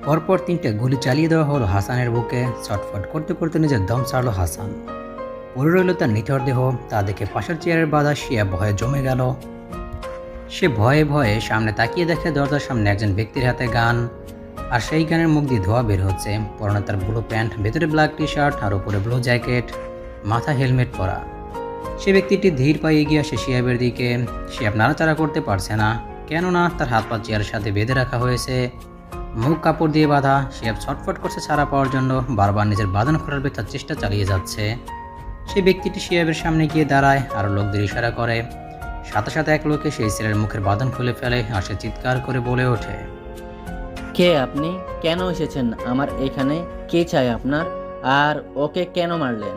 পরপর 3টে গুলি চালিয়ে দেওয়া হলো হাসানের বুকে। ছটফট করতে করতে নিজের দম ছাড়ল হাসান। পড়ে রইল তার নিথর দেহ। তা দেখে পাশের চেয়ারের বাধা শিয়া ভয়ে জমে গেল। সে ভয়ে ভয়ে সামনে তাকিয়ে দেখে দরজার সামনে একজন ব্যক্তির হাতে গান, আর সেই গানের মুখ দিয়ে ধোঁয়া বের হচ্ছে। পরনে তার ব্লু প্যান্ট, ভেতরে ব্ল্যাক টি শার্ট আর উপরে ব্লু জ্যাকেট, মাথা হেলমেট পরা। সে ব্যক্তিটি ধীর পায়ে এগিয়ে আসে শিয়াবের দিকে। শিয়াব নাড়াচাড়া করতে পারছে না, কেননা তার হাত পা চেয়ারের সাথে বেঁধে রাখা হয়েছে, মুখ কাপড় দিয়ে বাঁধা। শিয়াব ছটফট করছে ছাড়া পাওয়ার জন্য, বারবার নিজের বাঁধন খোলার ব্যথার চেষ্টা চালিয়ে যাচ্ছে। সেই ব্যক্তিটি শিয়াবের সামনে গিয়ে দাঁড়ায় আর লোকদের ইশারা করে। সাথে সাথে এক লোকে সেই ছেলের মুখের বাঁধন খুলে ফেলে আর সে চিৎকার করে বলে ওঠে, কে আপনি? কেন এসেছেন আমার এখানে? কে চাই আপনার? আর ওকে কেন মারলেন?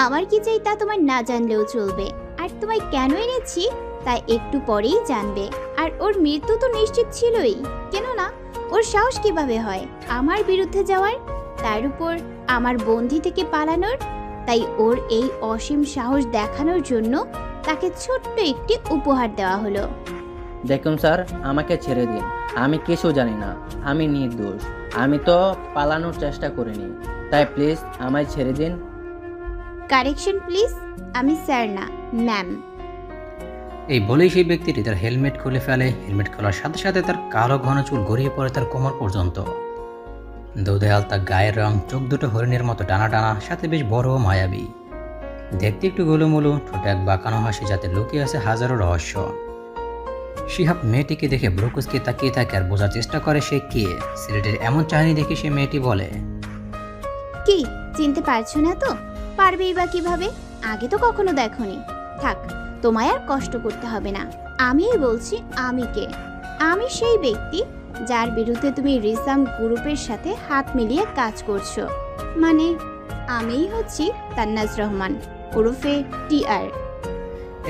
আমার কি চাই তা তোমার না জানলেও চলবে, আর তোমায় কেন এনেছি তা একটু পরেই জানবে। আর ওর মৃত্যু তো নিশ্চিত ছিলই, কেন না? ওর সাহস কিভাবে হয় আমার বিরুদ্ধে যাওয়ার, তার উপর আমার বন্দি থেকে পালানোর? তাই ওর এই অসীম সাহস দেখানোর জন্য তাকে ছোট্ট একটি উপহার দেওয়া হলো। দেখুন স্যার, আমাকে ছেড়ে দিন। আমি কিছু জানি না, আমি নির্দোষ। আমি তো পালানোর চেষ্টা করিনি, তাই প্লিজ আমায় ছেড়ে দিন। কারেকশন প্লিজ, আমি স্যার না, ম্যাম। এই বলেই সেই ব্যক্তিটি তার হেলমেট খুলে ফেলে। হেলমেট খোলার সাথে সাথে তার কালো ঘন চুল গড়িয়ে পড়ে তার কোমর পর্যন্ত। দুধে আলতা গায়ের রং, চোখ দুটো হরিণের মতো টানা টানা, সাথে বেশ বড় ও মায়াবী। দেখতে একটু গোলুমুলু, ঠোঁটে এক বাঁকানো হাসি যাতে লুকিয়ে আছে হাজারো রহস্য। শিহাব মেয়েটিকে দেখে ব্রুকুসকে তাকিয়ে থাকে আর বোঝার চেষ্টা করে সে কে। ছেলেটির এমন চাহনি দেখে সে মেয়েটি বলে, কি চিনতে পারছো না তো? পারবেই বা কিভাবে? আগে তো কখনো দেখোনি। থাক, তোমায় আর কষ্ট করতে হবে না। আমিই বলছি আমি কে। আমি সেই ব্যক্তি যার বিরুদ্ধে তুমি রিসাম গ্রুপের সাথে হাত মিলিয়ে কাজ করছো। মানে আমিই হচ্ছি তান্নাজ রহমান, ওরফে টিআর।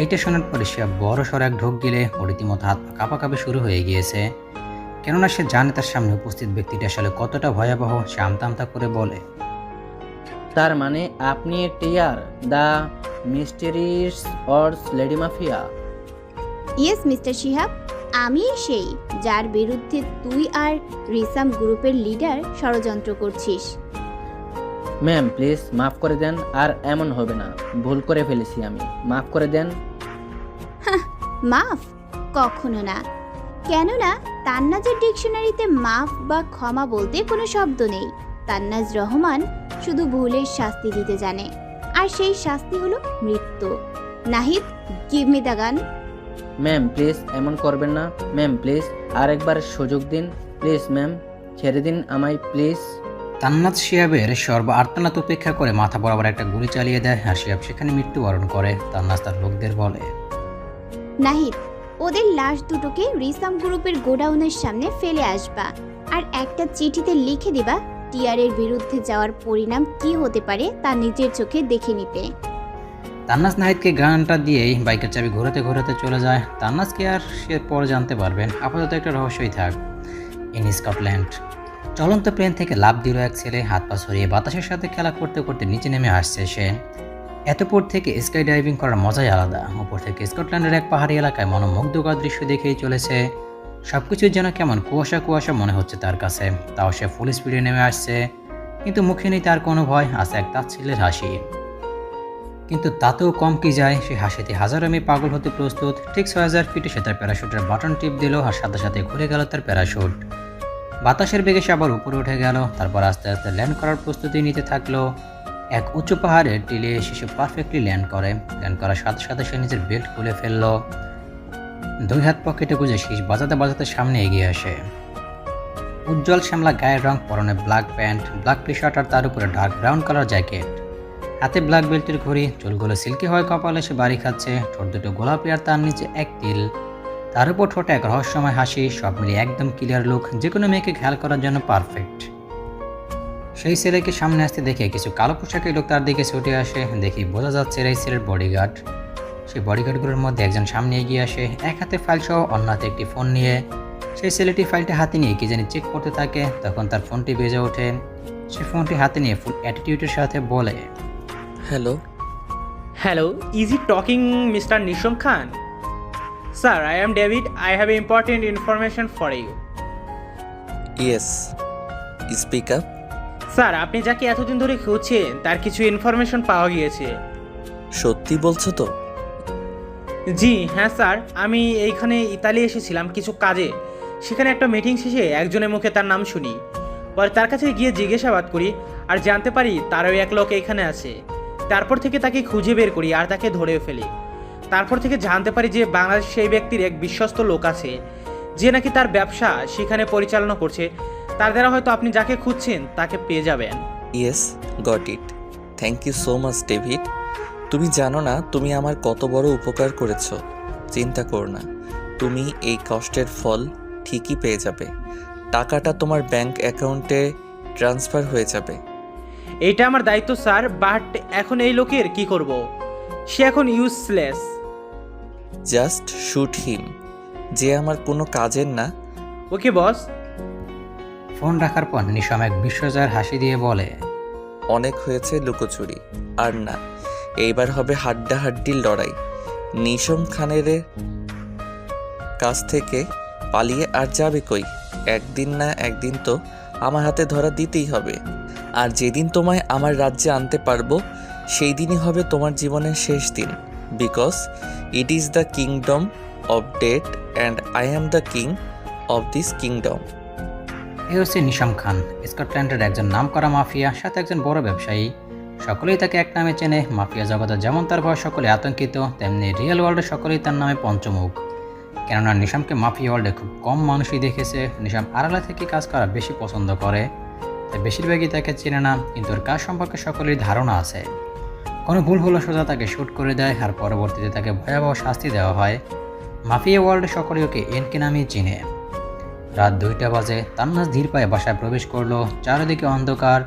এইটা শোনার পরে সে বড় সড় এক ঢোক গিলে ওর রীতিমতো হাত পা কাঁপাকাঁপি শুরু হয়ে গিয়েছে। কেননা সে জানে তার সামনে উপস্থিত ব্যক্তিটি আসলে কতটা ভয়াবহ। সে আমতা আমতা করে বলে, তার মানে আপনি টিআর, দ্য মিস্টেরিয়াস অর্স lady mafia? Yes mister Shihab, আমি সেই যার বিরুদ্ধে তুই আর রিসাম গ্রুপের লিডার ষড়যন্ত্র করছিস। ম্যাম প্লিজ মাফ করে দেন, আর এমন হবে না। ভুল করে ফেলেছি আমি, মাফ করে দেন। মাফ? কখনো না। কেননা তান্নাজের ডিকশনারিতে মাফ বা ক্ষমা বলতে কোনো শব্দ নেই। তান্নাজ রহমান শুধু ভুলের শাস্তি দিতে জানে, আর সেই শাস্তি হলো মৃত্যু। Nahid, give me the gun. Ma'am please এমন করবেন না। ম্যাম প্লিজ আরেকবার সুযোগ দিন। প্লিজ ম্যাম, ছেড়ে দিন আমায় প্লিজ। তান্নাজ শিহাবের সর্ব আর্তনাদ উপেক্ষা করে মাথা বরাবর একটা গুলি চালিয়ে দেয় আর শিহাব সেখানে মৃত্যুবরণ করে। তান্নাজ তার লোকদের বলে, নাহিদ, ওদের লাশ দুটোকে রিসাম গ্রুপের গোডাউনের সামনে ফেলে আসবা, আর একটা চিঠিতে লিখে দিবা টিআরের বিরুদ্ধে যাওয়ার পরিণাম কি হতে পারে তা নিজের চোখে দেখে নিতে। তান্নাজ নাহিদকে গানটা দিয়েই বাইকের চাবি ঘোরাতে ঘোরাতে চলে যায়। তান্নাজকে আর সে পরে জানতে পারবেন, আপাতত একটা রহস্যই থাক। ইন স্কটল্যান্ড চলন্ত প্লেন থেকে লাফ দিল এক ছেলে। হাত পা সরিয়ে বাতাসের সাথে খেলা করতে করতে নিচে নেমে আসছে সে। এতপর থেকে স্কাই ডাইভিং করার মজাই আলাদা। উপর থেকে স্কটল্যান্ডের এক পাহাড়ি এলাকায় মনোমুগ্ধকর দৃশ্য দেখেই চলেছে। সবকিছুর যেন কেমন কুয়াশা কুয়াশা মনে হচ্ছে তার কাছে। তাও সে ফুল স্পিডে নেমে আসছে, কিন্তু মুখে নেই তার কোনো ভয়, আছে এক তাচ্ছিল্যের হাসি। কিন্তু তাতেও কম কি যায়, সে হাসিতে হাজারো মেয়ে পাগল হতে প্রস্তুত। ঠিক 6000 ফিটে সে তার প্যারাশুটের বাটন টিপ দিল আর সাথে সাথে ঘুরে গেল তার প্যারাশুট। বাতাসের বেগে সে আবার উপরে উঠে গেল। তারপর আস্তে আস্তে ল্যান্ড করার প্রস্তুতি নিতে থাকলো। এক উঁচু পাহাড়ের টিলে এসে সে পারফেক্টলি ল্যান্ড করে। ল্যান্ড করার সাথে সাথে সে নিজের বেল্ট খুলে ফেললো। দুই হাত পকেটে গুঁজে শীষ বাজাতে বাজাতে সামনে এগিয়ে আসে। উজ্জ্বল শ্যামলা গায়ের রং, পরনে black pant, black T shirt আর তার উপরে ডার্ক ব্রাউন কালার জ্যাকেট। হাতে ব্ল্যাক বেল্টের ঘড়ি, চুলগুলো সিল্কি হয় কপালে সে বাড়ি খাচ্ছে। ঠোঁট দুটো গোলাপি আর তার নিচে এক তিল, তার উপর ঠোঁটে এক রহস্যময় হাসি। সব মিলিয়ে একদম ক্লিয়ার লুক, যে কোনো মেয়েকে খেয়াল করার জন্য পারফেক্ট। সেই ছেলেকে সামনে আসতে দেখে কিছু কালো পোশাকের লোক তার দিকে ছুটে আসে। দেখি বোঝা যাচ্ছে এই ছেলের বডিগার্ড। সেই বডিগার্ডগুলোর মধ্যে একজন সামনে এগিয়ে আসে, এক হাতে ফাইল সহ অন্য হাতে একটি ফোন নিয়ে। সেই ছেলেটি ফাইলটা হাতে নিয়ে কি জানি চেক করতে থাকে। তখন তার ফোনটি বেজে ওঠে। সে ফোনটি হাতে নিয়ে ফুল অ্যাটিটিউডের সাথে বলে, Hello. Hello, is it talking Mr. Nisham Khan? Sir, I am David. I have important information for you. Yes. Speak up. Sir আপনি যাকে এতদিন ধরে খুঁজছেন তার কিছু ইনফরমেশন পাওয়া গিয়েছে। সত্যি বলছো তো? জি হ্যাঁ স্যার, আমি এইখানে ইতালি এসেছিলাম কিছু কাজে। সেখানে একটা মিটিং শেষে একজনের মুখে তার নাম শুনি, পরে তার কাছে গিয়ে জিজ্ঞাসাবাদ করি আর জানতে পারি তারও এক লোক এখানে আছে। তারপর থেকে তাকে খুঁজে বের করি আর তাকে ধরেও ফেলি। তারপর থেকে জানতে পারি যে বাংলাদেশ সেই ব্যক্তির এক বিশ্বস্ত লোক আছে যে নাকি তার ব্যবসা সেখানে পরিচালনা করছে। তার দ্বারা হয়তো আপনি যাকে খুঁজছেন তাকে পেয়ে যাবেন। Yes, got it. Thank you so much David. তুমি জানো না তুমি আমার কত বড় উপকার করেছো। চিন্তা করো না, তুমি এই কষ্টের ফল ঠিকই পেয়ে যাবে। টাকাটা তোমার ব্যাংক অ্যাকাউন্টে ট্রান্সফার হয়ে যাবে। এইটা আমার দায়িত্ব স্যার, বাট এখন এই লোকের কি করব? সে এখন ইউজলেস। Just shoot him. যে আমার কোনো কাজের না। ওকে বস। ফোন রাখার পর নিশাম এক বিশ্বজয়ের হাসি দিয়ে বলে, অনেক হয়েছে লুকোচুরি, আর না, এইবার হবে হাড্ডাহাড্ডির লড়াই। নিশম খানের কাছ থেকে পালিয়ে আর যাবে কই? একদিন না একদিন তো আমার হাতে ধরা দিতেই হবে। আর যেদিন তোমায় আমার রাজ্যে আনতে পারবো সেই দিনই হবে তোমার জীবনের শেষ দিন। Because it is the kingdom of death and I am the king of this kingdom. এ হচ্ছে নিশাম খান, স্কটল্যান্ডের একজন নামকরা মাফিয়া, সাথে একজন বড় ব্যবসায়ী। সকলেই তাকে এক নামে চেনে। মাফিয়া জগতে যেমন তার ভয় সকলে আতঙ্কিত, তেমনি রিয়েল ওয়ার্ল্ডে সকলেই তার নামে পঞ্চমুখ। কেননা নিশামকে মাফিয়া ওয়ার্ল্ডে খুব কম মানুষই দেখেছে। নিশাম আড়ালে থেকে কাজ করা বেশি পছন্দ করে, তাই বেশিরভাগই তাকে চেনে না, কিন্তু ওর কাজ সম্পর্কে সকলেরই ধারণা আছে। কোনো ভুল হলো সোজা তাকে শ্যুট করে দেয়, আর পরবর্তীতে তাকে ভয়াবহ শাস্তি দেওয়া হয়। মাফিয়া ওয়ার্ল্ডে সকলেই ওকে এনকে নামেই চিনে। রাত 2টা বাজে। তান্নাস ধীর পায়ে বাসায় প্রবেশ করলো। চারিদিকে অন্ধকার।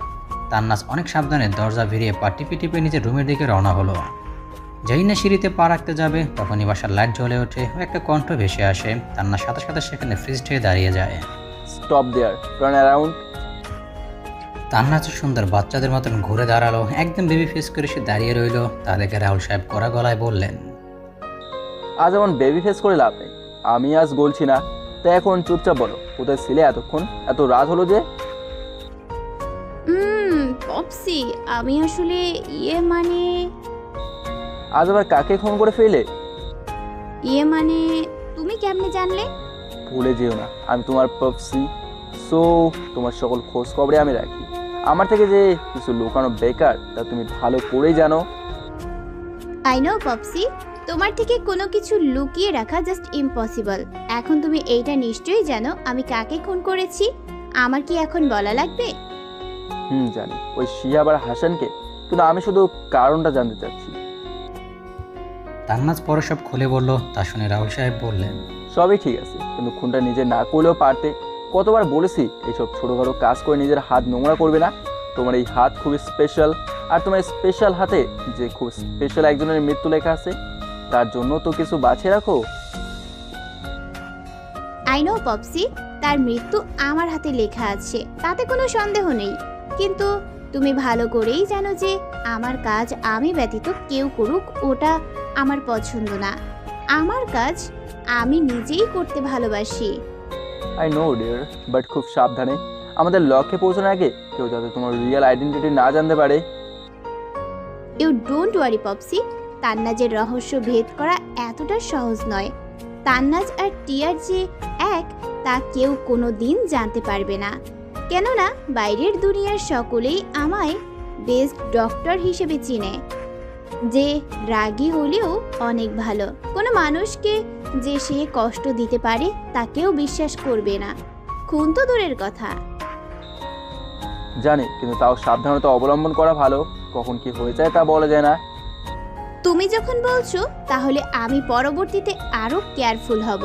তান্নাস অনেক সাবধানে দরজা ভিড়িয়ে পা টিপে টিপে নিজের রুমের দিকে রওনা হলো। যেই না সিঁড়িতে পা রাখতে যাবে তখনই বাসার লাইট জ্বলে ওঠে ও একটা কণ্ঠ ভেসে আসে। তান্নাস সাথে সাথে সেখানে ফ্রিজ হয়ে দাঁড়িয়ে যায়। স্টপ দেয়ার, টার্ন অ্যারাউন্ড। তান্নাস সুন্দর বাচ্চাদের মতন ঘুরে দাঁড়ালো, একদম বেবি ফেস করে সে দাঁড়িয়ে রইল। তা দেখে রাহুল সাহেব কড়া গলায় বললেন, আজ এমন বেবি ফেস করে লাভ নেই। আমি আজ বলছি না, তাই এখন চুপচাপ বলো কোথায় ছিলে এতক্ষণ? এত রাত হলো যে? পপসি, আমি আসলে মানে আজ আবার কাকে ফোন করে ফেলে? মানে তুমি কেমনে জানলে? ভুলে যেও না আমি তোমার পপসি। সো তোমার সকল খোঁজ খবরে আমি রাখি। আমার থেকে যে কিছু লুকানো বেকার তা তুমি ভালো করেই জানো। আই নো পপসি, তোমার থেকে কোনো কিছু লুকিয়ে রাখা জাস্ট ইম্পসিবল। এখন তুমি এইটা নিশ্চয়ই জানো আমি কাকে খুন করেছি। আমার কি এখন বলা লাগবে? জানি, ওই শিহাব আর হাসানকে, কিন্তু আমি শুধু কারণটা জানতে চাচ্ছি। তান্নাস পরে সব খুলে বলল। তা শুনে রাহুল সাহেব বললেন, সবই ঠিক আছে, কিন্তু খুনটা নিজে না করলেও পারতে। কতবার বলেছি এইসব ছোটোখাটো কাজ করে নিজের হাত নোংরা করবে না। তোমার এই হাত খুবই স্পেশাল, আর তোমার স্পেশাল হাতে যে খুব স্পেশাল একজনের মৃত্যু লেখা আছে, তার জন্য তো কিছু বাছিয়ে রাখো। আই নো পপসি, তার মৃত্যু আমার হাতে লেখা আছে, তাতে কোনো সন্দেহ নেই। কিন্তু তুমি ভালো করেই জানো যে আমার কাজ আমি ব্যতীত কেউ করুক ওটা আমার পছন্দ না। আমার কাজ আমি নিজেই করতে ভালোবাসি। আই নো ডিয়ার, বাট খুব সাবধানে। আমাদের লক্ষ্যে পৌঁছানোর আগে কেউ যাতে তোমার রিয়েল আইডেন্টিটি না জানতে পারে। ইউ ডোন্ট ওয়ারি পপসি, তান্নাজের রহস্য ভেদ করা এতটা সহজ নয়। তান্নাজ আর টিয়ার যে এক তা কেউ কোনো দিন জানতে পারবে না। কেননা বাইরের দুনিয়ার সকলেই আমায় বেস্ট ডক্টর হিসেবে চিনে, যে রাগী হলেও অনেক ভালো। কোনো মানুষকে যে সে কষ্ট দিতে পারে তাকেও বিশ্বাস করবে না, খুন তো দূরের কথা। জানি, কিন্তু তাও সাবধানতা অবলম্বন করা ভালো। কখন কি হয়ে যায় তা বলা যায় না। তুমি যখন বলছো তাহলে আমি পরবর্তীতে আরো কেয়ারফুল হব।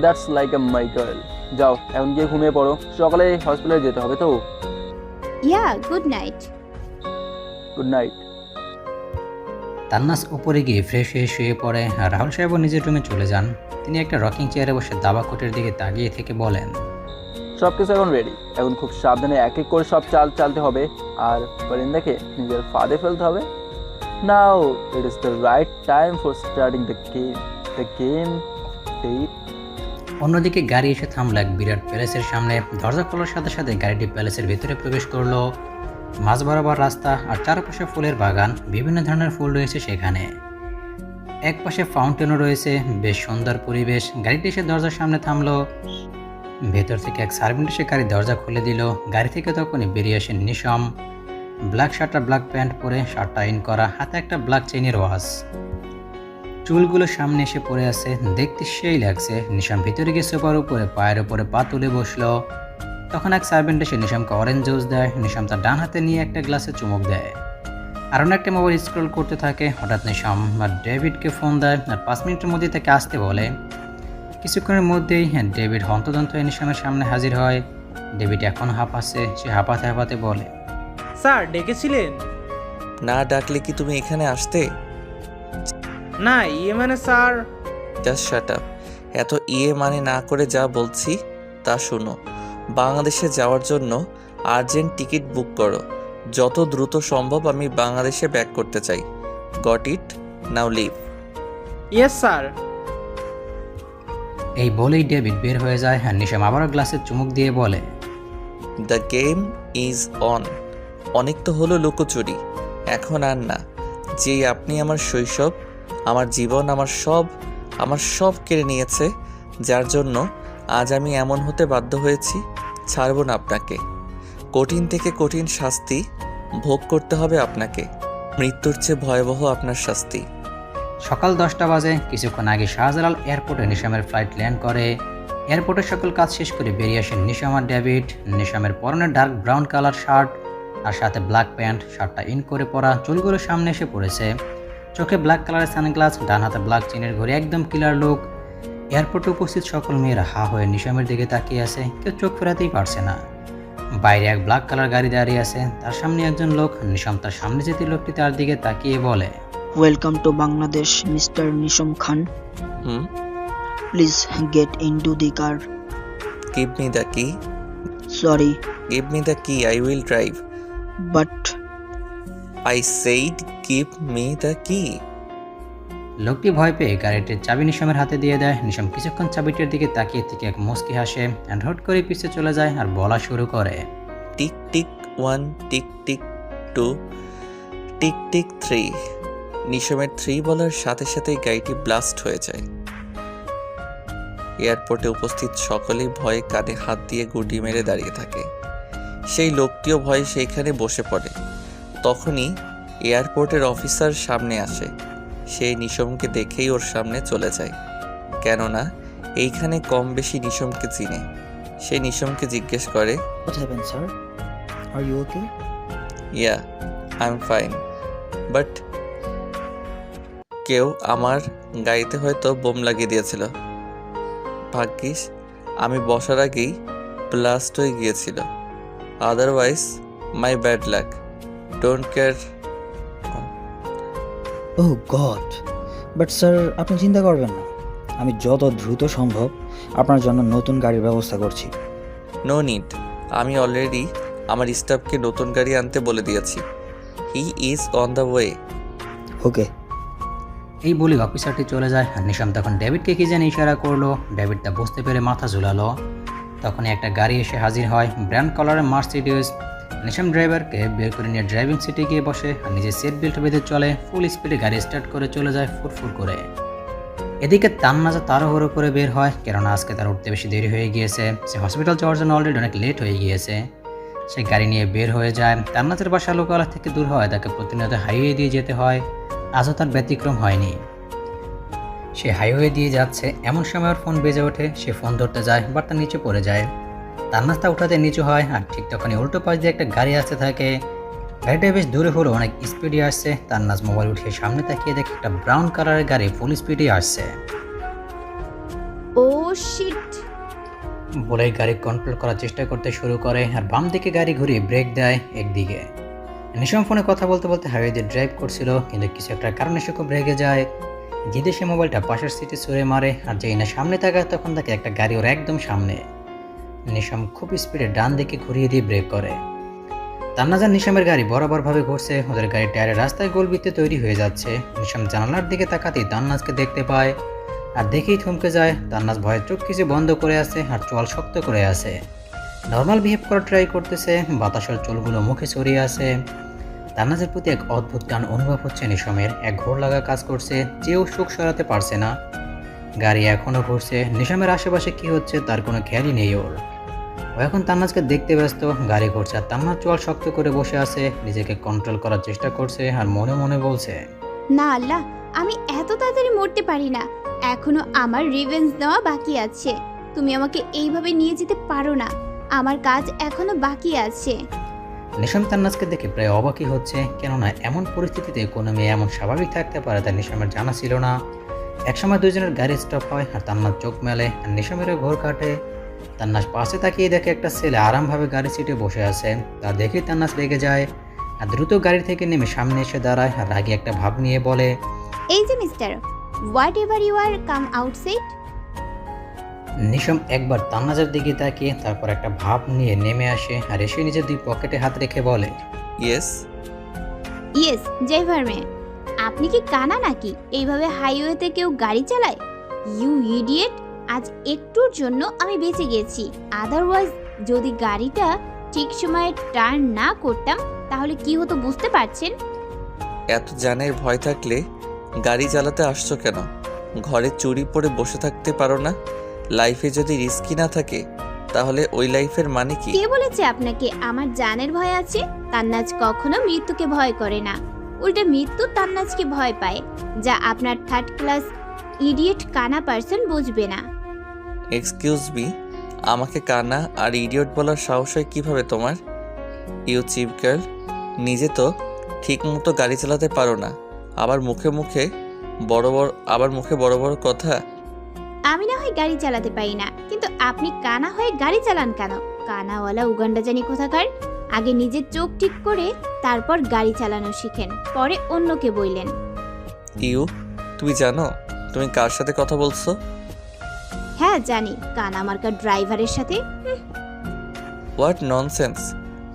That's like a my girl. যাও এখন গিয়ে ঘুমিয়ে পড়ো, সকালে হসপিটালে যেতে হবে তো। Yeah, good night. Good night. Tannaz উপরে গিয়ে ফ্রেশ হয়ে শুয়ে পড়ে। আর রাহুল সাহেবও নিজের রুমে চলে যান। তিনি একটা রকিং চেয়ারে বসে দাবা কোটের দিকে তাকিয়ে থেকে বলেন, সব কিছু এখন রেডি। এখন খুব সাবধানে এক এক করে সব চাল চালতে হবে, আর পরিন্দাকে নিজের ফাঁদে ফেলতে হবে। Now it is the right time for starting the game. Date. অন্যদিকে গাড়ি এসে থামলো এক বিরাট প্যালেসের সামনে। দরজা খোলার সাথে সাথে গাড়িটি প্যালেসের ভিতরে প্রবেশ করলো। মাঝ বরাবর রাস্তা আর চারপাশে ফুলের বাগান, বিভিন্ন ধরনের ফুল রয়েছে সেখানে। এক পাশে ফাউন্টেনও রয়েছে, বেশ সুন্দর পরিবেশ। গাড়িটি এসে দরজার সামনে থামলো। ভেতর থেকে এক সার্ভেন্ট এসে গাড়ির দরজা খুলে দিল। গাড়ি থেকে তখনই বেরিয়ে আসেন নিশম। ব্ল্যাক শার্ট আর ব্ল্যাক প্যান্ট পরে, শার্টটা ইন করা, হাতে একটা ব্ল্যাক চেইনের ওয়াচ। চুলগুলো সামনে এসে পড়ে আছে, দেখতে সেই লাগছে। নিশাম ভিতরে গিয়ে সোফার উপরে পায়ের উপরে পা তুলে বসলো। তখন এক সার্ভেন্ট এসে নিশামকে অরেঞ্জ জুস দেয়। নিশাম তার ডান হাতে নিয়ে একটা গ্লাসে চুমুক দেয় আর অন্য একটা মোবাইল স্ক্রল করতে থাকে। হঠাৎ নিশাম আর ডেভিডকে ফোন দেয় আর 5 মিনিটের মধ্যেই তাকে আসতে বলে। কিছুক্ষণের মধ্যেই ডেভিড হন্তদন্ত হয়ে নিশামের সামনে হাজির হয়। ডেভিড এখন হাঁপাচ্ছে, সে হাঁপাতে হাঁপাতে বলে, স্যার ডেকেছিলেন? না ডাকলে কি তুমি এখানে আসতে? না, মানে স্যার। Just shut up. এত মানে না করে যা বলছি তা শোনো। বাংলাদেশে যাওয়ার জন্য আর্জেন্ট টিকিট বুক করো। যত দ্রুত সম্ভব আমি বাংলাদেশে ব্যাক করতে চাই। Got it? Now leave. Yes sir. এই বলেই ডেভিড বের হয়ে যায়। আর নিশাম আবারও গ্লাসে চুমুক দিয়ে বলে, দ্য গেম ইজ অন। অনেক তো হলো লুকোচুরি, এখন আর না। যেই আপনি আমার শৈশব, আমার জীবন, আমার সব কেড়ে নিয়েছে, যার জন্য আজ আমি এমন হতে বাধ্য হয়েছি। ছাড়ব না আপনাকে। কঠিন থেকে কঠিন শাস্তি ভোগ করতে হবে আপনাকে। মৃত্যুর চেয়ে ভয়াবহ আপনার শাস্তি। সকাল 10টা বাজে। কিছুক্ষণ আগে শাহজালাল এয়ারপোর্টে নিশামের ফ্লাইট ল্যান্ড করে। এয়ারপোর্টের সকল কাজ শেষ করে বেরিয়ে আসেন নিশাম আর ডেভিড। নিশামের পরনে ডার্ক ব্রাউন কালার শার্ট আর সাথে ব্ল্যাক প্যান্ট, শার্টটা ইন করে পরা, চুলগুলো সামনে এসে পড়েছে, চোখে ব্ল্যাক কালারের সানগ্লাস, ডান হাতে ব্ল্যাক চেনের ঘড়ি, একদম ক্লিয়ার লুক। এয়ারপোর্টে উপস্থিত সকল মেয়েরা হা হয়ে নিশামের দিকে তাকিয়ে আছে, কেউ চোখ ফেরাতেই পারছে না। বাইরে এক ব্ল্যাক কালার গাড়ি দাঁড়িয়ে আছে, তার সামনে একজন লোক। নিশাম তার সামনে যেতে লোকটি তার দিকে তাকিয়ে বলে, welcome to Bangladesh, mister Nisham Khan. Please get into the car. Give me the key. Sorry, give me the key, I will drive. But I said give me the key. লোকটি ভয় পেয়ে গাড়িটির চাবি নিশামের হাতে দিয়ে দেয়। নিশাম কিছুক্ষণ চাবিটির দিকে তাকিয়ে থেকে এক মুচকি হাসে আর হট করে পিছে চলে যায় আর বলা শুরু করে, tick tick 1, tick tick 2, tick tick 3। নিশমের 3 বলার সাথে সাথেই গাড়িটি ব্লাস্ট হয়ে যায়। এয়ারপোর্টে উপস্থিত সকলেই ভয়ে কাঁধে হাত দিয়ে গুটি মেরে দাঁড়িয়ে থাকে। সেই লোকটিও ভয়ে সেইখানে বসে পড়ে। তখনই এয়ারপোর্টের অফিসার সামনে আসে। সে নিশমকে দেখেই ওর সামনে চলে যায়, কেননা এইখানে কম বেশি নিশমকে চিনে। সে নিশমকে জিজ্ঞেস করে, what happen sir? Are you okay? Yeah, I am fine, but কেউ আমার গাড়িতে হয়তো বোম লাগিয়ে দিয়েছিল। ভাগ্যিস আমি বসার আগেই ব্লাস্ট হয়ে গিয়েছিল। Otherwise my bad luck. Don't care. Oh god, but sir আপনি চিন্তা করবেন না, আমি যত দ্রুত সম্ভব আপনার জন্য নতুন গাড়ির ব্যবস্থা করছি। নো নিড, আমি অলরেডি আমার স্টাফকে নতুন গাড়ি আনতে বলে দিয়েছি। He is on the way. Okay. এই বলে অফিসারটি চলে যায়। আর নিশাম তখন ডেভিডকে কি যেন ইশারা করলো। ডেভিড তা বুঝতে পেরে মাথা ঝুলালো। তখনই একটা গাড়ি এসে হাজির হয়, ব্র্যান্ড কালারের মার্সিডিজ। নিশাম ড্রাইভারকে বের করে নিয়ে ড্রাইভিং সিটে গিয়ে বসে আর নিজের সিট বেল্ট বেঁধে চলে। ফুল স্পিডে গাড়ি স্টার্ট করে চলে যায় ফুরফুর করে। এদিকে তান্নাজা তাড়াহুড়ো করে বের হয়, কেননা আজকে তার উঠতে বেশি দেরি হয়ে গিয়েছে। সে হসপিটাল যাওয়ার জন্য অলরেডি অনেক লেট হয়ে গিয়েছে। সে গাড়ি নিয়ে বের হয়ে যায়। তান্নাজের বাসা লোকালয় থেকে দূর হয়, তাকে প্রতিনিয়ত হাইওয়ে দিয়ে যেতে হয়। আজও তার ব্যতিক্রম হয়নি। সে হাইওয়ে দিয়ে যাচ্ছে, এমন সময় ওর ফোন বেজে ওঠে। সে ফোন ধরতে যায়, বাট তার নিচে পড়ে যায়। তান্নাজ তা উঠাতে নিচু হয়, আর ঠিক তখনই উল্টো পাশ দিয়ে একটা গাড়ি আসতে থাকে। গাড়িটা বেশ দূরে হলো, অনেক স্পিডে আসছে। তান্নাজ মোবাইল উঠিয়ে সামনে তাকিয়ে দেখে একটা ব্রাউন কালারের গাড়ি ফুল স্পিডে আসছে। ও শিট! বলে গাড়ি কন্ট্রোল করার চেষ্টা করতে শুরু করে আর বাম দিকে গাড়ি ঘুরিয়ে ব্রেক দেয় একদিকে। নিশাম ফোনে কথা বলতে বলতে হাইওয়ে দিয়ে ড্রাইভ করছিল, কিন্তু কিছু একটা কারণে সে খুব রেগে যায়। জিদে সে মোবাইলটা পাশের সিটে ছুঁড়ে মারে, আর যেই না সামনে তাকায় তখন তাকে একটা গাড়ি ওর একদম সামনে। নিশাম খুব স্পিডে ডান দিকে ঘুরিয়ে দিয়ে ব্রেক করে। তান্নাজার নিশামের গাড়ি বরাবরভাবে ঘুরছে। ওদের গাড়ির টায়ারে রাস্তায় গোলবৃত্তে তৈরি হয়ে যাচ্ছে। নিশাম জানালার দিকে তাকাতেই তান্নাজকে দেখতে পায়। আর দেখেই থমকে যায়। তান্নাজ ভয়ে চোখ কিছু বন্ধ করে আছে আর চোয়াল শক্ত করে আছে। নর্মাল বিহেভ করার ট্রাই করতেছে, বাতাসের চুলগুলো মুখে ছড়িয়ে আছে। তান্নাজের প্রতি এক অদ্ভুত টান অনুভব হচ্ছে নিশমের, এক ঘোর লাগা কাজ করছে, যেও সুখ সরাতে পারছে না। গাড়ি এখনও ঘুরছে, নিশমের আশেপাশে কি হচ্ছে তার কোনো খেয়ালই নেই ওর। ও এখন তান্নাজকে দেখতে ব্যস্ত। গাড়ি ঘুরছে আর তান্নাজ চোয়াল শক্ত করে বসে আছে, নিজেকে কন্ট্রোল করার চেষ্টা করছে আর মনে মনে বলছে, না আল্লাহ, আমি এত তাড়াতাড়ি মরতে পারি না। এখনো আমার রিভেঞ্জ নেওয়া বাকি আছে। তুমি আমাকে এইভাবে নিয়ে যেতে পারো না, আমার কাজ এখনো বাকি আছে। নিশাম তান্নাজকে দেখে প্রায় অবাকই হচ্ছে, কেননা এমন পরিস্থিতিতে কোনো মেয়ে এমন স্বাভাবিক থাকতে পারে তা নিশামের জানা ছিল না। একসময় দুজনের গাড়ি স্টপ হয় আর তান্নাজ চোখ মেলে আর নিশামেরও ঘোর কাটে। তান্নাজ পাশে তাকিয়ে দেখে একটা ছেলে আরামভাবে গাড়ি সিটে বসে আছে। তা দেখেই তান্নাজ রেগে যায় আর দ্রুত গাড়ি থেকে নেমে সামনে এসে দাঁড়ায় আর রাগে একটা ভাব নিয়ে বলে, এই যে mister, whatever you are, come outside. Nisham একবার তান্নাজের দিকে তাকিয়ে তারপর একটা ভাব নিয়ে নেমে আসে আর এসে নিজের দুই পকেটে হাত রেখে বলে, ইয়েস। ইয়েস ড্রাইভার মে, আপনি কি কানা নাকি? এইভাবে হাইওয়েতে কেউ গাড়ি চালায়? You idiot! আজ একটুর জন্য আমি বেঁচে গেছি, আদারওয়াইজ যদি গাড়িটা ঠিক সময়ে টার্ন না করতাম তাহলে কি হতো বুঝতে পারছেন? এত জানের ভয় থাকলে গাড়ি চালাতে আসছো কেন? ঘরে চুরি পরে বসে থাকতে পারো না? লাইফে যদি রিস্কি না থাকে তাহলে ওই লাইফের মানে কি? কে বলেছে আপনাকে আমার জানের ভয় আছে? তান্নাজ কখনো মৃত্যুকে ভয় করে না, উল্টে মৃত্যু তান্নাজকে ভয় পায়, যা আপনার থার্ড ক্লাস ইডিয়েট কানা পার্সন বুঝবে না। এক্সকিউজ মি, আমাকে কানা আর ইডিয়ট বলার সাহস হয় কিভাবে তোমার? ইউ চিপ গার্ল, নিজে তো ঠিক মতো গাড়ি চালাতে পারো না, আবার মুখে বড় বড় কথা। আমি না হয় গাড়ি চালাতে পারি না, কিন্তু আপনি কানা হয়ে গাড়ি চালান কেন? কানাওয়ালা উগান্ডা জানি কোথাকার। আগে নিজের চোখ ঠিক করে তারপর গাড়ি চালানো শিখেন, পরে অন্যকে বললেন। ইউ, তুমি জানো তুমি কার সাথে কথা বলছো? হ্যাঁ জানি, কানা মার্কা ড্রাইভারের সাথে। What nonsense!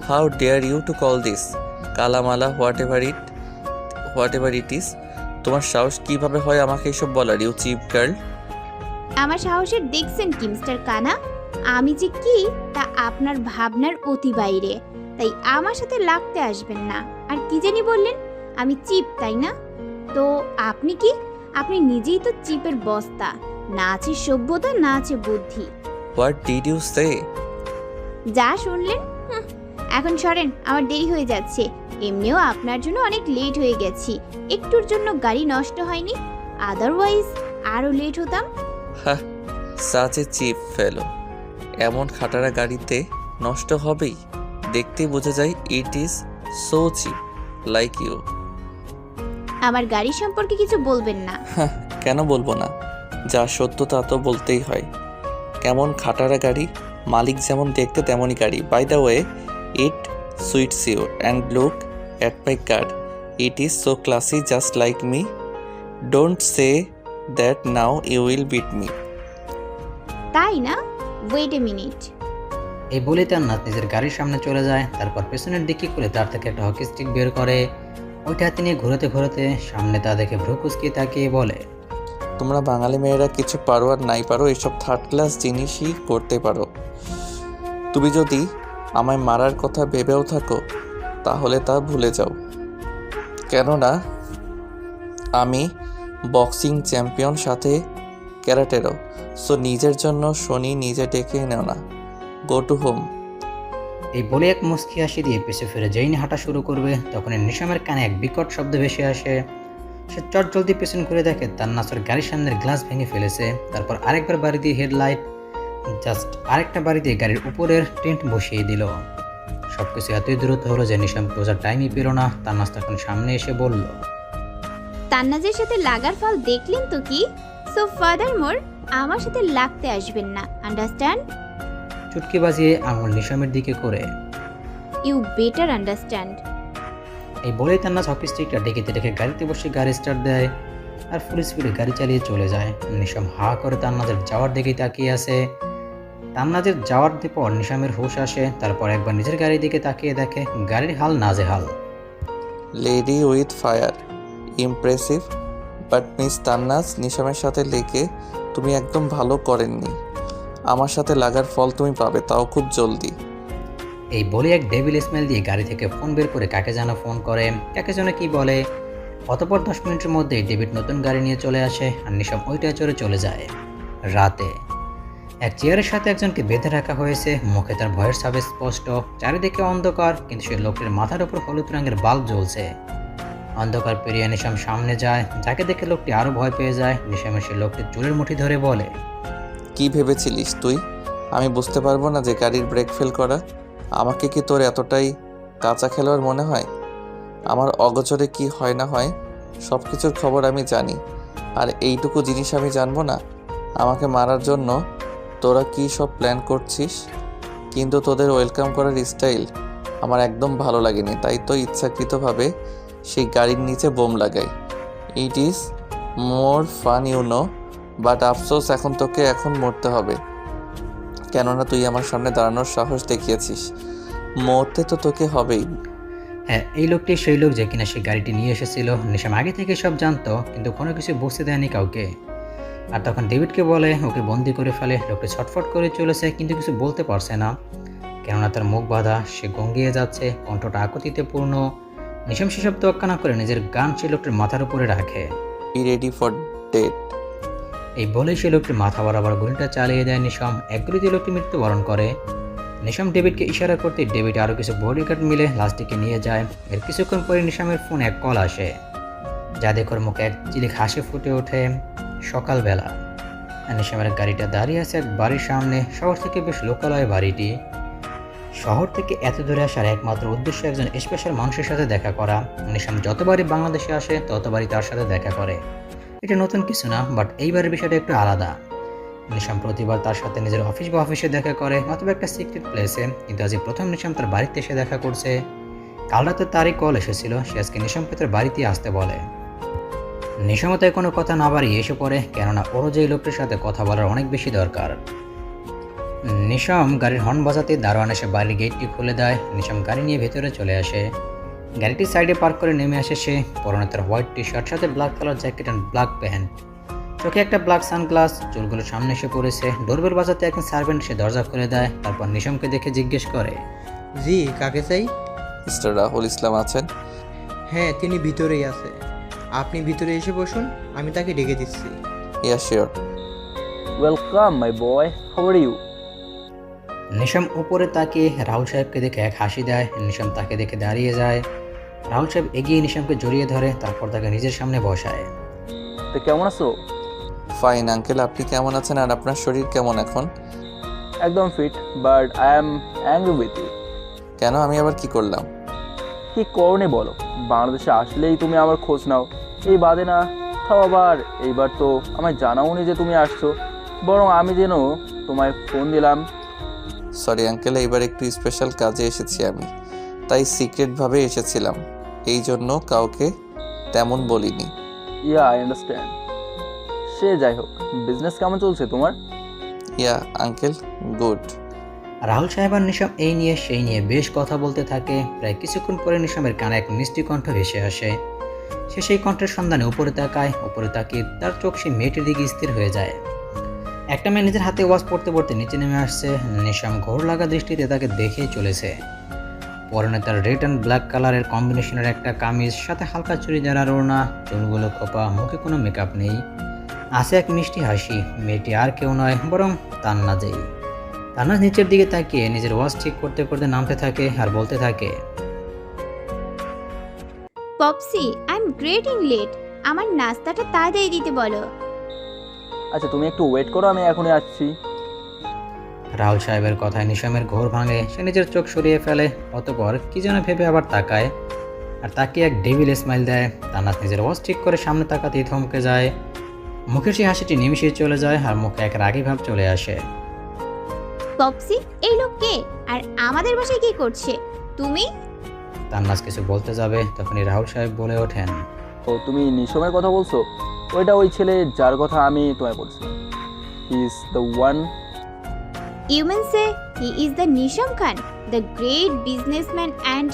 How dare you to call this কালামালা হোয়াট এভার ইট ইজ? তোমার সাহস কিভাবে হয় আমাকে এসব বলার, ইউ চিপ গার্ল? আমার সাহসের দেখছেন কি মিস্টার কানা? আমি যে কি তা আপনার ভাবনার অতি বাইরে, তাই আমার সাথে লাগতে আসবেন না। আর কি জানি বললেন, আমি চিপ তাই না? তো আপনি কি? আপনি নিজেই তো চিপের বস্তা, না আছে সভ্যতা না আছে বুদ্ধি। হোয়াট ডিড ইউ সে? যা শুনলেন। এখন সরেন, আমার দেরি হয়ে যাচ্ছে। এমনিও আপনার জন্য অনেক লেট হয়ে গেছি, একটুর জন্য গাড়ি নষ্ট হয়নি, আদারওয়াইজ আরো লেট হতাম। হ্যাঁ, সাচ এ চিপ ফেলো। এমন খাটারা গাড়িতে নষ্ট হবেই, দেখতেই বোঝা যায় it is so cheap like you. আমার গাড়ি সম্পর্কে কিছু বলবেন না। হ্যাঁ, কেন বলবো না? যা সত্য তা তো বলতেই হয়। কেমন খাটারা গাড়ি, মালিক যেমন দেখতে তেমনই গাড়ি। By the way, it suits you and look at my car, it is so classy just like me. Don't say that now you will beat me. তাই না? Wait a minute. এই বলে তান্নাজ নিজের গাড়ির সামনে চলে যায়। তারপর পেছনের দিকে করে তার থেকে একটা হকি স্টিক বের করে, ওইটা হাতে নিয়ে ঘুরতে ঘুরতে সামনে তা দেখে ভ্রু কুচকিয়ে তাকিয়ে বলে, তোমরা বাঙালি মেয়েরা কিছু পারো আর নাই পারো এসব থার্ড ক্লাস জিনিসই করতে পারো। তুমি যদি আমায় মারার কথা ভেবেও থাকো তাহলে তা ভুলে যাও, কেননা আমি বক্সিং চ্যাম্পিয়ন, সাথে ক্যারাটেরও। সো নিজের জন্য শনি নিজে ডেকে নেও না, গো টু হোম। এই বলে এক মুচকি হাসি দিয়ে পিছু ফিরে যেই না হাঁটা শুরু করবে, তখন নিশামের কানে এক বিকট শব্দ ভেসে আসে। সে চট জলদি পেছন ঘুরে দেখে তান্নাজের গাড়ির সামনের গ্লাস ভেঙে ফেলেছে। তারপর আরেকবার বাড়ি দিয়ে হেডলাইট, জাস্ট আরেকটা বাড়ি দিয়ে গাড়ির উপরের টেন্ট বসিয়ে দিল। সবকিছু এতই দ্রুত হলো যে নিশাম বোঝার টাইমই পেল না। তান্নাজ তখন সামনে এসে বলল, তান্নাজের সাথে লাগার ফল দেখলেন তো কি? সো ফাদারমোর আমার সাথে লাগতে আসবেন না, আন্ডারস্ট্যান্ড? চুটকি বাজিয়ে আঙুল নিশামের দিকে করে। You better understand. এই বলেই তান্নাজ হকি স্টিকটা ডেকেতে রেখে গাড়িতে বসে গাড়ি স্টার্ট দেয় আর ফুল স্পিডে গাড়ি চালিয়ে চলে যায়। নিশাম হা করে তান্নাজের যাওয়ার দিকেই তাকিয়ে আছে। তান্নাজের যাওয়ার পর নিশামের হুঁশ আসে। তারপর একবার নিজের গাড়ির দিকে তাকিয়ে দেখে গাড়ির হাল নাজেহাল। Lady with fire, impressive, but miss Tannaz, নিশামের সাথে লেগে তুমি একদম ভালো করেননি। আমার সাথে লাগার ফল তুমি পাবে, তাও খুব জলদি। এই বলে এক ডেভিল স্মেল দিয়ে গাড়ি থেকে ফোন বের করে কাকে যেন ফোন করে, কাকে যেন কি বলে। অতপর 10 মিনিটের মধ্যেই ডেভিড নতুন গাড়ি নিয়ে চলে আসে আর নিশাম ওইটায় চড়ে চলে যায়। রাতে এক চেয়ারের সাথে একজনকে বেঁধে রাখা হয়েছে, মুখে তার ভয়ের ছাপ স্পষ্ট, চারিদিকে অন্ধকার, কিন্তু সেই লোকটির মাথার উপর হলুদ রঙের বাল্ব জ্বলছে। অন্ধকার পেরিয়ে নিশাম সামনে যায়, যাকে দেখে লোকটি আরও ভয় পেয়ে যায়। নিশামের সেই লোকটির চুলের মুঠি ধরে বলে, কি ভেবেছিলিস তুই আমি বুঝতে পারবো না যে গাড়ির ব্রেক ফেল করা? আমাকে কি তোর এতটাই কাঁচা খেলোয়াড় মনে হয়? আমার অগোচরে কি হয় না হয় সব কিছুর খবর আমি জানি, আর এইটুকু জিনিস আমি জানবো না? আমাকে মারার জন্য তোরা কি সব প্ল্যান করছিস, কিন্তু তোদের ওয়েলকাম করার স্টাইল আমার একদম ভালো লাগেনি, তাই তো ইচ্ছাকৃতভাবে সেই গাড়ির নিচে বোম লাগাই। It is more fun you know, but আফসোস এখন তোকে এখন মরতে হবে, কেননা তুই আমার সামনে দাঁড়ানোর সাহস দেখিয়েছিস। মরতে তো তোকে হবেই। হ্যাঁ, এই লোকটি সেই লোক যে কিনা সেই গাড়িটি নিয়ে এসেছিল। নিশাম আগে থেকে সব জানতো, কিন্তু কোনো কিছু বুঝতে দেয়নি কাউকে। আর তখন ডেভিডকে বলে ওকে বন্দি করে ফেলে। লোকটি ছটফট করে চলেছে, কিন্তু কিছু বলতে পারছে না, কেননা তার মুখ বাঁধা, সে গঙ্গিয়ে যাচ্ছে, কণ্ঠটা আকুতিতে পূর্ণ। নিশাম সেসব তোয়াক্কা না করে নিজের গান সেই লোকটির মাথার উপরে রাখে। Be ready for death. এই বলে সেই লোকটির মাথা বরাবর গুলিটা চালিয়ে দেয় নিশাম। এক গুলিতে লোকটি মৃত্যুবরণ করে। নিশাম ডেভিডকে ইশারা করতে ডেভিড আরও কিছু বডিগার্ড মিলে লাশটিকে নিয়ে যায়। এর কিছুক্ষণ পরে নিশামের ফোনে এক কল আসে, যা দেখে ওর মুখে এক চিলিক হাসি ফুটে ওঠে। সকালবেলা নিশামের গাড়িটা দাঁড়িয়ে আছে এক বাড়ির সামনে। শহর থেকে বেশ লোকালয় বাড়িটি। শহর থেকে এত দূরে আসার একমাত্র উদ্দেশ্য একজন স্পেশাল মানুষের সাথে দেখা করা। নিশাম যতবারই বাংলাদেশে আসে ততবারই তার সাথে দেখা করে। এটা নতুন কিছু না, বাট এইবারের বিষয়টা একটু আলাদা। নিশাম প্রতিবার তার সাথে নিজের অফিস বা অফিসে দেখা করে, অথবা একটা সিক্রেট প্লেসে, কিন্তু আজ প্রথম নিশাম তার বাড়িতে এসে দেখা করছে। কাল রাতে তারই কল এসেছিল, সে আজকে নিশামকে তার বাড়িতে আসতে বলে। নিশামও তাই কোনো কথা না বাড়িয়ে এসে পড়ে, কেননা ওরও যে লোকটির সাথে কথা বলার অনেক বেশি দরকার। নিশাম গাড়ির হর্ন বাজাতে দারোয়ান এসে বাড়ির গেটটি খুলে দেয়। নিশাম গাড়ি নিয়ে ভেতরে চলে আসে। গাড়িটি সাইডে পার্ক করে নেমে আসে সে। পরনে তার হোয়াইট টি শার্ট, সাথে black colour jacket and black pant, চোখে একটা ব্ল্যাক সানগ্লাস, চুলগুলো সামনে এসে পড়েছে। ডোরবেল বাজাতে একজন সার্ভেন্ট সে দরজা খুলে দেয়। তারপর নিশামকে দেখে জিজ্ঞেস করে, জি, কাকে চাই? মিস্টার রাহুল ইসলাম আছেন? হ্যাঁ, তিনি ভিতরেই আছে। আপনি ভিতরে এসে বসুন, আমি তাকে ডেকে দিচ্ছি। Yeah sure. Welcome my boy, how are you? Nisham উপরে তাকিয়ে রাহুল সাহেবকে দেখে এক হাসি দেয়। নিশাম তাকে দেখে দাঁড়িয়ে যায়। রাহুল সাহেব এগিয়ে নিশামকে জড়িয়ে ধরে, তারপর তাকে নিজের সামনে বসায়। তো কেমন আছো? ফাইন আঙ্কেল, আপনি কেমন আছেন আর আপনার শরীর কেমন এখন? একদম fit, but I am angry with you. কেন, আমি আবার কি করলাম? কি করনি বলো? বাংলাদেশে আসলেই তুমি আমার খোঁজ নাও, এই বাদে না। তাও আবার এইবার তো আমায় জানাওনি যে তুমি আসছো, বরং আমি যেন তোমায় ফোন দিলাম। সরি আঙ্কেল, এইবার একটু স্পেশাল কাজে এসেছি আমি, তাই সিক্রেটভাবে এসেছিলাম, এই জন্য কাউকে তেমন বলিনি। ইয়া, আই আন্ডারস্ট্যান্ড। সে যাই হোক, বিজনেস কেমন চলছে তোমার? ইয়া আঙ্কেল, গুড। রাহুল সাহেব আর নিশাম এই নিয়ে সেই নিয়ে বেশ কথা বলতে থাকে। প্রায় কিছুক্ষণ পরে নিশামের কানে এক মিষ্টি কণ্ঠ ভেসে আসে। সে সেই কণ্ঠের সন্ধানে উপরে তাকায়। উপরে তাকিয়ে তার চোখ সেই মেয়েটির দিকে স্থির হয়ে যায়। একটা মেয়ে নিজের হাতে ওয়াচ পড়তে পড়তে নিচে নেমে আসছে। নিশাম ঘোর লাগা দৃষ্টিতে তাকে দেখেই চলেছে। পরনে তার রেড অ্যান্ড ব্ল্যাক কালারের কম্বিনেশনের একটা কামিজ, সাথে হালকা চুড়িদার আর ওড়না, চুলগুলো খোপা, মুখে কোনো মেকআপ নেই। আছে এক মিষ্টি হাসি। মেয়েটি আর কেউ নয়, বরং তান্নাজেই। তান্নাজ নিচের দিকে তাকিয়ে নিজের ওয়াচ ঠিক করতে করতে নামতে থাকে আর বলতে থাকে, পপসি, আই এম গ্রেটিং লেট। আমার নাস্তাটা তাড়াতাড়ি দিতে বলো। আচ্ছা, তুমি একটু ওয়েট করো, আমি এখনই আসছি। রাহুল সাহেবের কথায় নিশামের ঘোর ভাঙে। সে নিজের চোখ সরিয়ে ফেলে, অতঃপর কি যেন ভেবে আবার তাকায়, আর তাকে এক ডেভিল স্মাইল দেয়। তান্নাজ নিজের ওয়াচ ঠিক করে সামনে তাকাতেই থমকে যায়। মুখের সেই হাসিটি নিমিষেই চলে যায়, আর মুখে এক রাগী ভাব চলে আসে। পপসি, এই লোক কে? আর আমাদের বাসায় কি করছে? তুমি? তান্নাজ কিছু বলতে যাবে, তখনই রাহুল সাহেব বলে ওঠেন, ও, তুমি নিশমের কথা বলছো? ওইটা ওই ছেলে যার কথা আমি তোমায় বলছি। He is the one. You mean say he is the Nisham Khan, the great businessman, and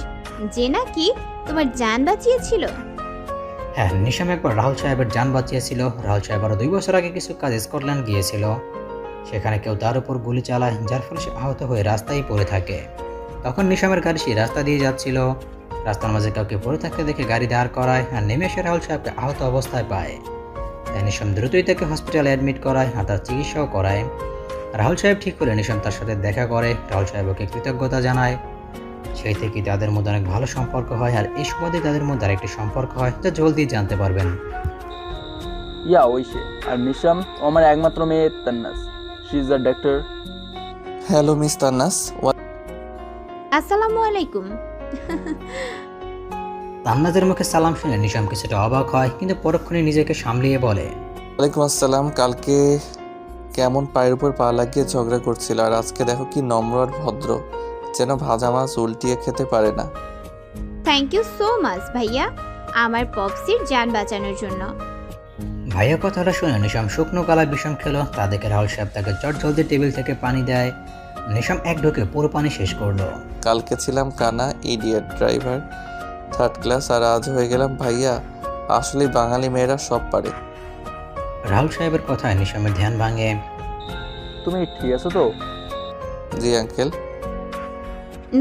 যে নাকি তোমার জান বাঁচিয়েছিল? হ্যাঁ, নিশাম একবার রাহুল সাহেবের যান বাঁচিয়েছিল। রাহুল সাহেব আরও 2 বছর আগে কিছু কাজ স্কটল্যান্ড গিয়েছিল। সেখানে কেউ তার উপর গুলি চালায়, যার ফলে সে আহত হয়ে রাস্তায় পড়ে থাকে। তখন নিশামের গাড়ি সেই রাস্তা দিয়ে যাচ্ছিল। রাস্তার মাঝে কাউকে পড়ে থাকতে দেখে গাড়ি দাঁড় করায় আর নেমে এসে রাহুল সাহেবকে আহত অবস্থায় পায়। তাই নিশাম দ্রুতই তাকে হসপিটালে অ্যাডমিট করায় আর তার চিকিৎসাও করায়। রাহুল সাহেব ঠিক করে নিশাম তার সাথে দেখা করে। রাহুল সাহেব ওকে কৃতজ্ঞতা জানায়। সেই থেকেই তাদের মধ্যে অনেক ভালো সম্পর্ক হয়, আর এই সুবাদে তাদের মধ্যে আরেকটি সম্পর্ক হয় যা জলদি জানতে পারবেন। ইয়া ওই সে। আর নিশাম ও আমার একমাত্র মেয়ে Tannaz, she is the doctor. Hello miss Tannaz. আসসালামু আলাইকুম। তান্নাজের মুখে সালাম শুনে নিশাম কিছুটা অবাক হয়, কিন্তু পরক্ষণে নিজেকে সামলিয়ে বলে, ওয়ালাইকুম আসসালাম। কালকে কেমন পায়ের উপর পা লাগিয়ে ঝগড়া করছিল, আর আজকে দেখো কি নম্র আর ভদ্র, যেন ভাজা মাছ উল্টিয়ে খেতে পারে না। থ্যাংক ইউ সো মাচ ভাইয়া, আমার পপসির যান বাঁচানোর জন্য। ভাইয়া কথাটা শুনে নিশাম শুকনো কালার বিষম খেলো। তা দেখে রাহুল সাহেব তাকে চট জলদি টেবিল থেকে পানি দেয়। নিশাম এক ঢোকে পুরো পানি শেষ করলো। কালকে ছিলাম কানা ইডিয়েট ড্রাইভার 3rd ক্লাস, আর আজ হয়ে গেলাম ভাইয়া। আসলে বাঙালি মেয়েরা সব পারে। রাহুল সাহেবের কথায় নিশামের ধ্যান ভাঙে। তুমি ঠিক আছো তো? জি আঙ্কেল।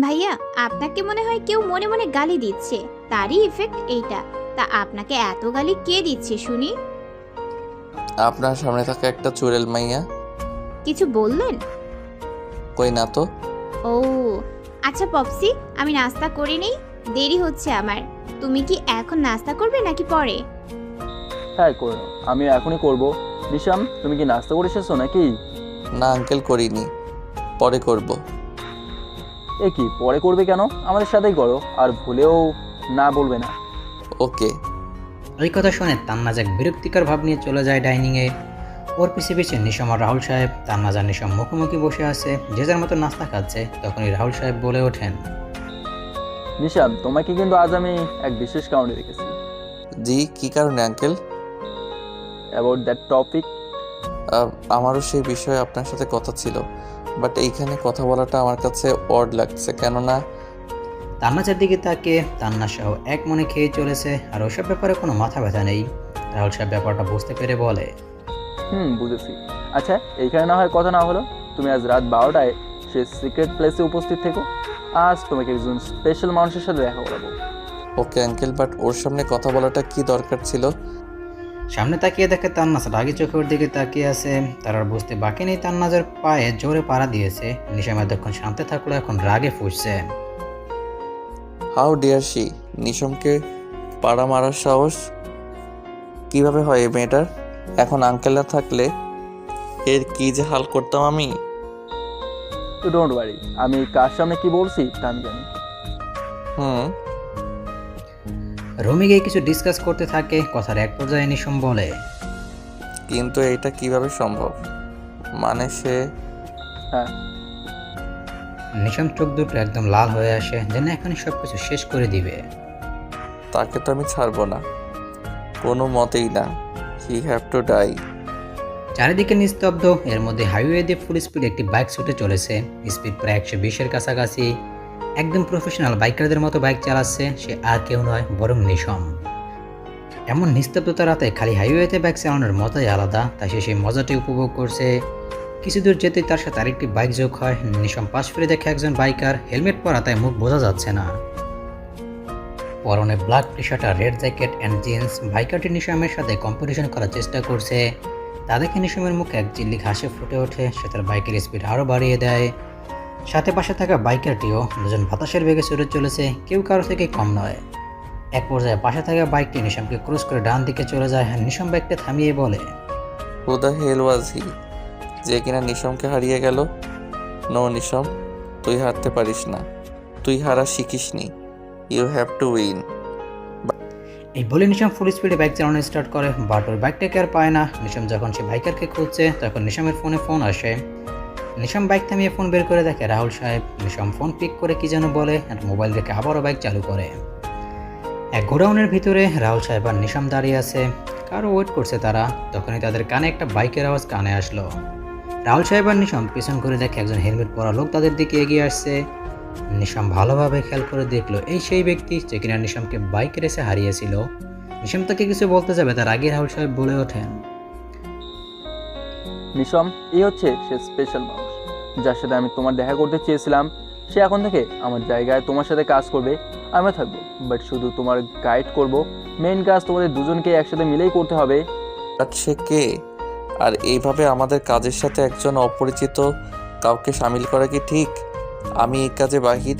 ভাইয়া, আপনাকে মনে হয় কেউ মনে মনে গালি দিচ্ছে, তারই ইফেক্ট এইটা। তা আপনাকে এত গালি কে দিচ্ছে শুনি? আপনার সামনে থাকা একটা চুড়েল মাইয়া। কিছু বললেন? কই না তো। ও আচ্ছা পপসি, আমি নাস্তা করে নেই, দেরি হচ্ছে আমার। তুমি কি এখন নাস্তা করবে নাকি পরে? হ্যাঁ করে নাও, আমি এখনই করব। নিশাম তুমি কি নাস্তা করে এসেছো নাকি? না আঙ্কেল, করিনি, পরে করব। এ কি পরে করবে কেন? আমাদের সাথেই করো, আর ভুলেও না বলবে না। ওকে। এই কথা শুনে তান্নাজ এক বিরক্তিকর ভাব নিয়ে চলে যায় ডাইনিংয়ে। ওর পিছে পিছে নিশাম আর রাহুল সাহেব। তান্নাজ আর নিশাম মুখোমুখি বসে আছে, যে যার মতো নাস্তা খাচ্ছে। তখনই রাহুল সাহেব বলে ওঠেন, নিশাম তোমাকে কিন্তু আজ আমি এক বিশেষ কারণে রেখেছি। জি, কি কারণে আঙ্কেল? About that topic. আমারও সেই বিষয়ে আপনার সাথে কথা ছিল, বাট এইখানে কথা বলাটা আমার কাছে অড লাগছে, কেননা তান্নাজের দিকে তাকিয়ে তান্না সহ এক মনে খেয়ে চলেছে, আর ওসব ব্যাপারে কোনো মাথা ব্যথা নেই। রাহুল সাহেব ব্যাপারটা বুঝতে পেরে বলে, বুঝেছি। আচ্ছা এইখানে না হয় কথা না হলো, তুমি আজ রাত 12টায় সে সিক্রেট প্লেসে উপস্থিত থেকো। আজ তোমাকে একজন স্পেশাল মানুষের সাথে দেখা করাবো। ওকে আঙ্কেল, বাট ওর সামনে কথা বলাটা কি দরকার ছিল? সামনে তাকিয়ে দেখে তান্নাজ রাগি চোখে ওর দিকে তাকিয়ে আছে। তার আর বুঝতে বাকি নেই তান্নাজের পায়ে জোরে পাড়া দিয়েছে। নিশাম এতক্ষণ শান্তি থাকলো, এখন রাগে ফুসছে। How dare she! নিশমকে পাড়া মারার সাহস কিভাবে হয় এই মেয়েটার? এখন আঙ্কেল না থাকলে এর কি যে হাল করতাম আমি। তো ডোন্ট ওয়ারি, আমি কার সামনে কি বলছি তা আমি জানি। রুমে গিয়ে কিছু ডিসকাস করতে থাকে। কথার এক পর্যায়ে নিশম বলে, কিন্তু এটা কিভাবে সম্ভব? মানে সে হ্যাঁ। নিশম চোখ দুটো একদম লাল হয়ে আসে, যেন এখনই সবকিছু শেষ করে দিবে। তাকে তো আমি ছাড়বো না, কোনো মতেই না। He have to die. চারিদিকে নিস্তব্ধ। এর মধ্যে হাইওয়ে দিয়ে ফুল স্পিড একটি বাইক ছুটে চলেছে। স্পিড প্রায় 120-এর কাছাকাছি। একদম প্রফেশনাল বাইকারদের মতো বাইক চালাচ্ছে। সে আর কেউ নয়, বরং নিশম। এমন নিস্তব্ধতা রাতে খালি হাইওয়েতে বাইক চালানোর মজাই আলাদা। তাই সে সেই মজাটি উপভোগ করছে। কিছু দূর যেতেই তার সাথে আরেকটি বাইক যোগ হয়। নিশম পাশ ফিরে দেখে একজন বাইকার, হেলমেট পরা, তাই মুখ বোঝা যাচ্ছে না। পরনে ব্ল্যাক টি শার্ট আর রেড জ্যাকেট অ্যান্ড জিন্স। বাইকারটি নিশামের সাথে কম্পিটিশন করার চেষ্টা করছে। তা দেখে নিশামের মুখে এক চিল্লিক হাসি ফুটে ওঠে। সে তার বাইকের স্পিড আরও বাড়িয়ে দেয়। সাথে পাশে থাকা বাইকারটিও। দুজন বাতাসের বেগে ছুটে চলেছে, কেউ কারো থেকে কম নয়। এক পর্যায়ে পাশে থাকা বাইকটি নিশামকে ক্রস করে ডান দিকে চলে যায়। নিশাম বাইকটা থামিয়ে বলে, হু দ্য হেল ওয়াজ হি? যে কিনা নিশমকে হারিয়ে গেল। নো নিশম, তুই হারতে পারিস না, তুই হারা শিখিসনি। You have to win. এই বলে নিশাম ফুল স্পিডে বাইক চালানো স্টার্ট করে। বাট ওর বাইকটাকে আর পায় না। নিশাম যখন সে বাইকারকে খুঁজছে, তখন নিশামের ফোন আসে। নিশাম বাইক থামিয়ে ফোন বের করে দেখে রাহুল সাহেব। নিশাম ফোন পিক করে কি যেন বলে, আর মোবাইল রেখে আবারও বাইক চালু করে। এক গোডাউনের ভিতরে রাহুল সাহেব আর নিশাম দাঁড়িয়ে আছে। কারো ওয়েট করছে তারা। তখনই তাদের কানে একটা বাইকের আওয়াজ কানে আসলো। রাহুল সাহেব আর নিশাম পিছন করে দেখে একজন হেলমেট পরা লোক তাদের দিকে এগিয়ে আসছে। নিশাম ভালোভাবে খেয়াল করে দেখলো এই সেই ব্যক্তি যে কিনা নিশামকে বাইক রেসে হারিয়েছিল। নিশাম তাকে কিছু বলতে যাবে তার আগে রাহুল সাহেব বলে ওঠেন, নিশম, এই হচ্ছে সে স্পেশাল মানুষ যার সাথে আমি তোমার দেখা করতে চেয়েছিলাম। সে এখন থেকে আমার জায়গায় তোমার সাথে কাজ করবে, আমিও থাকবো, বাট শুধু তোমার গাইড করব। মেইন কাজ তোমাদের দুজনকে একসাথে মিলেই করতে হবে। বাট সে কে? আর এইভাবে আমাদের কাজের সাথে একজন অপরিচিত কাউকে সামিল করা কি ঠিক? আমি এই কাজে বাহির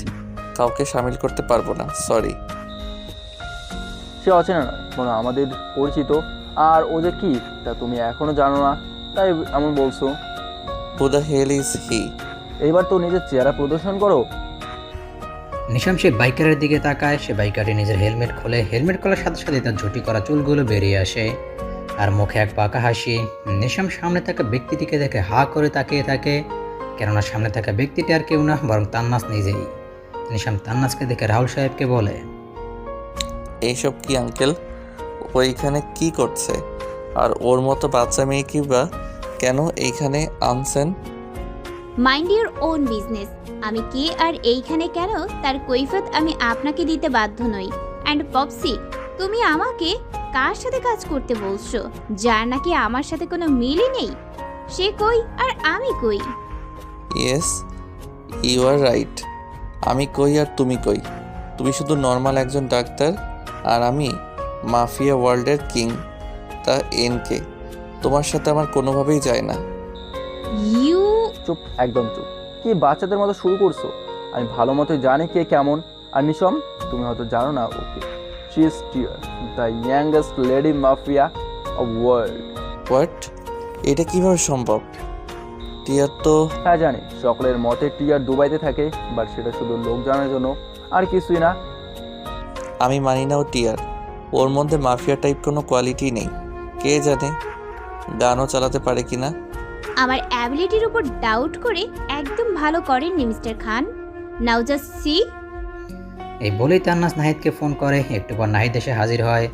কাউকে সামিল করতে পারবো না, সরি। সে অচেনা নয়, বরং আমাদের পরিচিত। আর ও যে কি তা তুমি এখনো জানো না, তাই এমন বলছো। Who the hell is he? এইবার তো নিজের চেহারা প্রদর্শন করো। নিশাম সে বাইকারের দিকে তাকায়। সে বাইকারে নিজের হেলমেট খোলে। হেলমেট খোলার সাথে সাথে তার ঝুঁটি করা চুলগুলো বেরিয়ে আসে আর মুখে এক পাকা হাসি। নিশাম সামনে থাকা ব্যক্তিটিকে দেখে হা করে তাকিয়ে থাকে, কেননা সামনে থাকা ব্যক্তিটি আর কেউ না বরং তান্নাস নিজেই। নিশাম তান্নাসকে দেখে রাহুল সাহেবকে বলে, এইসব কি আঙ্কেল? ওইখানে কি করছে? আর ওর মতো বাচ্চা মেয়ে কি বা কেন এইখানে আনছেন? Mind your own business. আমি কে আর এইখানে কেন তার কৈফিয়ত আমি আপনাকে দিতে বাধ্য নই। অ্যান্ড পপসি, তুমি আমাকে কার সাথে কাজ করতে বলছো যার নাকি আমার সাথে কোনো মিলই নেই? সে কই আর আমি কই? Yes, you are right. আমি কই আর তুমি কই? তুমি শুধু নর্মাল একজন ডাক্তার আর আমি মাফিয়া ওয়ার্ল্ডের কিং, তা এনকে। তোমার সাথে আমার কোনোভাবেই যায় না। ইউ চুপ, একদম চুপ। কি বাচ্চাদের মতো শুরু করছো? আমি ভালো মতো জানি কে কেমন। আর নিশম, তুমি হয়তো জানো না ওকে। She is Tiar, the youngest lady mafia of world. What? এটা কিভাবে সম্ভব? টিয়ার তো হ্যাঁ জানি, সকলের মতে টিয়ার দুবাইতে থাকে, বাট সেটা শুধু লোক জানার জন্য, আর কিছুই না। আমি মানি না ও টিয়ার। ওর মধ্যে মাফিয়া টাইপ কোনো কোয়ালিটি নেই। কে জানে গানও চালাতে পারে কিনা। আমার অ্যাবিলিটির উপর ডাউট করে একদম ভালো করেননি মিস্টার খান। নাও জাস্ট সি। এই বলেই তান্নাস নাহিদকে ফোন করে। একটু পর নাহিদ এসে হাজির হয়।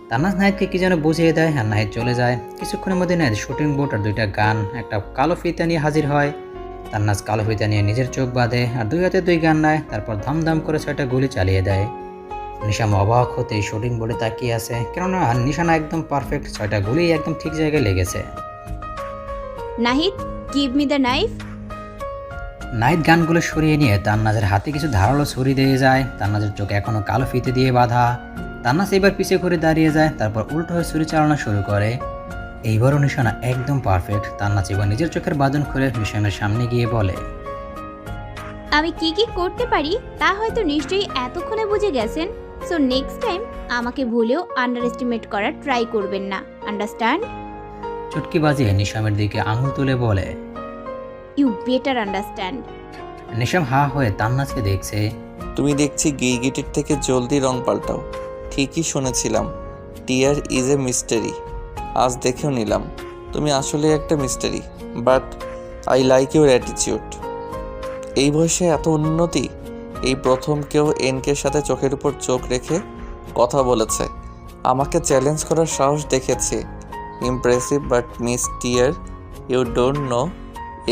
তান্নাস নাহিদকে কি যেন বুঝিয়ে দেয় আর নাহিদ চলে যায়। কিছুক্ষণের মধ্যে নাহিদ শুটিং বোর্ড আর দুইটা গান একটা কালো ফিতা নিয়ে হাজির হয়। তান্নাস কালো ফিতা নিয়ে নিজের চোখ বাঁধে আর দুই হাতে দুই গান নেয়, তারপর ধামধাম করে 6টা গুলি চালিয়ে দেয়। নিশাম অবাক হতে শুটিং বোর্ডে তাকিয়ে আছে, কেননা নিশানা একদম পারফেক্ট, 6টা গুলি একদম ঠিক জায়গায় লেগেছে। Nahid, give me the knife. Nahid গানগুলো সরিয়ে নিয়ে তান্নাজের হাতে কিছু ধারালো ছুরি দিয়ে যায়। তান্নাজের চোখ এখনো কালো ফিতে দিয়ে বাঁধা। তান্নাজ এবার পিছিয়ে ঘুরে দাঁড়িয়ে যায়, তারপর উল্টো হয়ে ছুরি চালানো শুরু করে। এইবারও নিশানা একদম পারফেক্ট। তান্নাজ এবার নিজের চোখের বাঁধন খুলে নিশামের সামনে গিয়ে বলে, আমি কি কি করতে পারি তা হয়তো নিশ্চয়ই এতক্ষণে বুঝে গেছেন। সো নেক্সট টাইম আমাকে ভুলেও আন্ডার এস্টিমেট করার ট্রাই করবেন না, আন্ডারস্ট্যান্ড? চুটকি বাজিয়ে নিশামের দিকে আঙুল তুলে বলে, ইউ বেটার আন্ডারস্ট্যান্ড। নিশাম হা হয়ে তান্নাজকে দেখছে। তুমি দেখছি গিরগিটির থেকে জলদি রং পাল্টাও। ঠিকই শুনেছিলাম, টিয়ার ইজ এ মিস্টারি। আজ দেখেও নিলাম তুমি আসলে একটা mystery. But I like your attitude. এই বয়সে এত উন্নতি। এই প্রথম কেউ এনকের সাথে চোখের উপর চোখ রেখে কথা বলেছে। আমাকে চ্যালেঞ্জ করার সাহস দেখেছে। Impressive. But miss Tiar, you don't know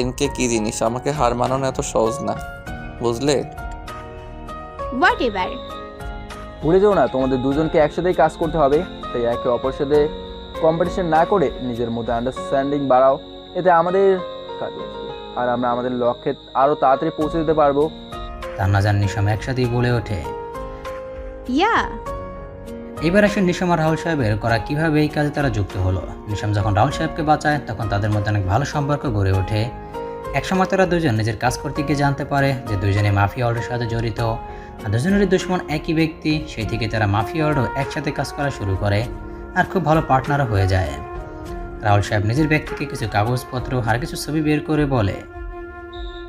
NK কী জিনিস। আমাকে হার মানানো এত সহজ না, বুঝলে? Whatever. ভুলে যাও না, তোমাদের দুজনকে একসাথেই কাজ করতে হবে। তাই একে অপরের সাথে কম্পিটিশন না করে নিজের মধ্যে আন্ডারস্ট্যান্ডিং বাড়াও। এতে আমাদের কাজে আসবে আর আমরা আমাদের লক্ষ্যে আরও তাড়াতাড়ি পৌঁছে দিতে পারবো। তান্নাজ আর নিশাম একসাথেই বলে ওঠে, ইয়া। এবার আসেন নিশাম আর রাহুল সাহেবের করা কিভাবে এই কাজে তারা যুক্ত হলো। নিশাম যখন রাহুল সাহেবকে বাঁচায় তখন তাদের মধ্যে অনেক ভালো সম্পর্ক গড়ে ওঠে। একসময় তারা দুজন নিজের কাজ করতে গিয়ে জানতে পারে যে দুজনে মাফিয়া অর্ডের সাথে জড়িত আর দুজনেরই দুশ্মন একই ব্যক্তি। সেই থেকে তারা মাফিয়া অর্ডও একসাথে কাজ করা শুরু করে আর খুব ভালো পার্টনারও হয়ে যায়। রাহুল সাহেব নিজের ব্যাগ থেকে কিছু কাগজপত্র আর কিছু ছবি বের করে বলে,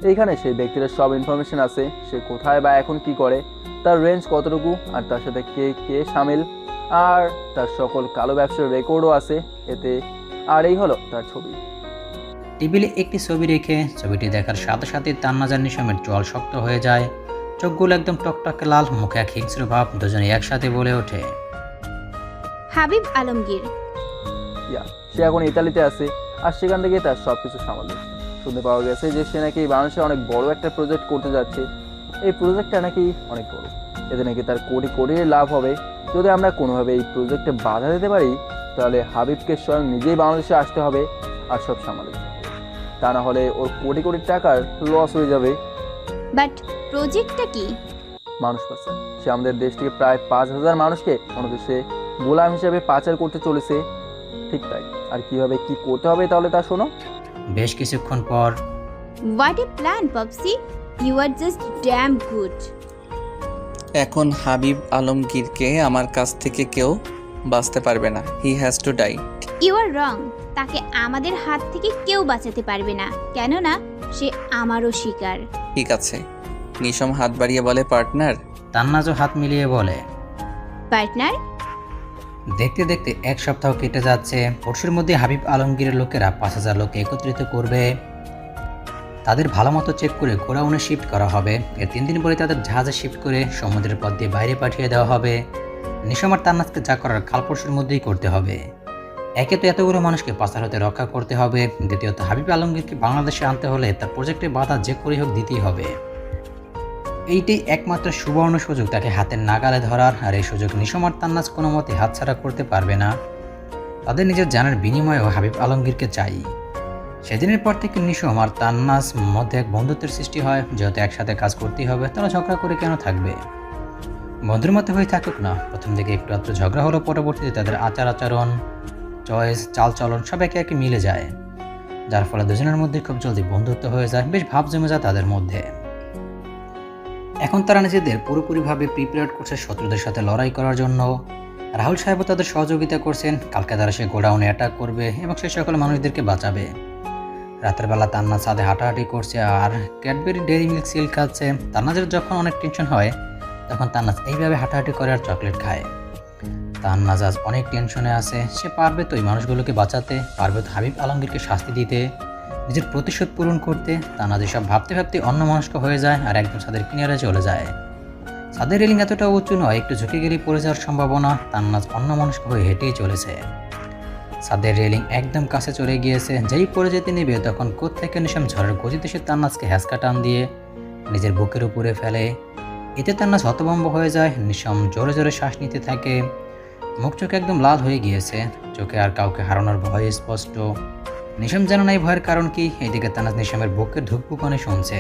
এইখানে সেই ব্যক্তির সব ইনফরমেশন আছে। সে কোথায় বা এখন কি করে, তার রেঞ্জ কতটুকু, আর তার সাথে কে কে সামিল, আর তার সকল কালো ব্যবসার রেকর্ডও আছে এতে। আর এই হলো তার ছবি। টেবিলে একটি ছবি রেখে ছবিটি দেখার সাথে সাথে তান্নাজ আর নিশামের চোয়াল শক্ত হয়ে যায়। চোখগুলো একদম টকটকে লাল, মুখে এক হিংস্র ভাব। দুজনে একসাথে বলে ওঠে, হাবিব আলমগীর। সে এখন ইতালিতে আছে আর সেখান থেকে তার সব কিছু সামাল দিচ্ছে। শুনতে পাওয়া গেছে যে সে নাকি বাংলাদেশে অনেক বড় একটা প্রজেক্ট করতে যাচ্ছে। এই প্রজেক্টটা নাকি অনেক বড়, এতে নাকি তার কোটি কোটি লাভ হবে। যদি আমরা কোনোভাবে এই প্রজেক্টে বাধা দিতে পারি তাহলে হাবিবকে স্বয়ং নিজেই বাংলাদেশে আসতে হবে আর সব সামলাতে হবে, তা না হলে ওর কোটি কোটি টাকার লস হয়ে যাবে। বাট প্রজেক্টটা কি? মানুষ পাচার। সে আমাদের দেশ থেকে প্রায় 5,000 মানুষকে অন্য দেশে গোলাম হিসেবে পাচার করতে চলেছে। ঠিক তাই। আর কিভাবে কি করতে হবে তাহলে তা শোনো। বেশ কিছুক্ষণ পর what a plan popsy, you are just damn good. এখন হাবিব আলমগীরকে আমার কাছ থেকে কেউ বাঁচতে পারবে না। He has to die. You are wrong, তাকে আমাদের হাত থেকে কেউ বাঁচাতে পারবে না, কেননা সে আমারও শিকার। ঠিক আছে। নিশম হাত বাড়িয়ে বলে, পার্টনার। তান্নাজও হাত মিলিয়ে বলে। পার্টনার। দেখতে দেখতে এক সপ্তাহ কেটে যাচ্ছে। পরশুর মধ্যে হাবিব আলমগীরের লোকেরা 5,000 লোক একত্রিত করবে। তাদের ভালো মতো চেক করে গোডাউনে শিফট করা হবে। এর 3 দিন পরে তাদের জাহাজে শিফট করে সমুদ্রের পথ দিয়ে বাইরে পাঠিয়ে দেওয়া হবে। নিশম আর তান্নাজকে যা করার কাল পরশুর মধ্যেই করতে হবে। একে তো এতগুলো মানুষকে পাচার হতে রক্ষা করতে হবে, দ্বিতীয়ত হাবিব আলমগীরকে বাংলাদেশে আনতে হলে তার প্রজেক্টে বাধা যে করেই হোক দিতেই হবে। এইটাই একমাত্র সুবর্ণ সুযোগ তাকে হাতের নাগালে ধরার, আর এই সুযোগ নিশম আর তান্নাজ কোনো মতে হাতছাড়া করতে পারবে না। তাদের নিজের জানের বিনিময়েও হাবিব আলমগীরকে চাই। সেদিনের পর থেকে নিশম আর তান্নাজ মধ্যে এক বন্ধুত্বের সৃষ্টি হয়। যেহেতু একসাথে কাজ করতেই হবে, তারা ঝগড়া করে কেন থাকবে? বন্ধুর মতো হয়ে থাকুক না। প্রথম দিকে একটু আধটু ঝগড়া হলো, পরবর্তীতে তাদের আচার-আচরণ, চয়েস, চালচলন সব একে একে মিলে যায়, যার ফলে দুজনের মধ্যে খুব জলদি বন্ধুত্ব হয়ে যায়, বেশ ভাব জমে যায় তাদের মধ্যে। এখন তারা নিজেদের পুরোপুরিভাবে প্রিপেয়ার করছে শত্রুদের সাথে লড়াই করার জন্য। রাহুল সাহেবও তাদের সহযোগিতা করছেন। কালকে তারা সে গোডাউনে অ্যাটাক করবে এবং সেই সকল মানুষদেরকে বাঁচাবে। রাতের বেলা তান্না ছাদে হাঁটাহাঁটি করছে আর ক্যাডবেরি ডেইরি মিল্ক সিল খাচ্ছে। তান্নাজের যখন অনেক টেনশন হয় তখন তান্নাজ এইভাবে হাঁটাহাঁটি করে আর চকলেট খায়। তান্নাজ আজ অনেক টেনশনে আছে। সে পারবে তো এই মানুষগুলোকে বাঁচাতে, পারবে তো হাবিব আলমগীরকে শাস্তি দিতে, নিজের প্রতিশোধ পূরণ করতে। তান্নাজ এসব ভাবতে ভাবতে অন্য মানুষকে হয়ে যায় আর একদম ছাদের কিনারে চলে যায়। ছাদের রেলিং এতটা উঁচু নয়, একটু ঝুঁকে গেলেই পড়ে যাওয়ার সম্ভাবনা। তান্নাজ অন্য মানুষকে হয়ে হেঁটেই চলেছে। ছাদের রেলিং একদম কাছে চলে গিয়েছে। যেই পড়ে যেতে নেবে তখন কোত্থেকে নিশম ঝড়ের গতিতে সে তান্নাজকে হ্যাঁচকা টান দিয়ে নিজের বুকের উপরে ফেলে। এতে তান্নাজ হতভম্ব হয়ে যায়। নিশম জোরে জোরে শ্বাস নিতে থাকে। মুখ চোখ একদম লাল হয়ে গিয়েছে। চোখে আর কাউকে হারানোর ভয় স্পষ্ট। নিশম জানে না এই ভয়ের কারণ কি। এইদিকে তান্নাজ নিশমের বুকের ধুকপুকানি শুনছে।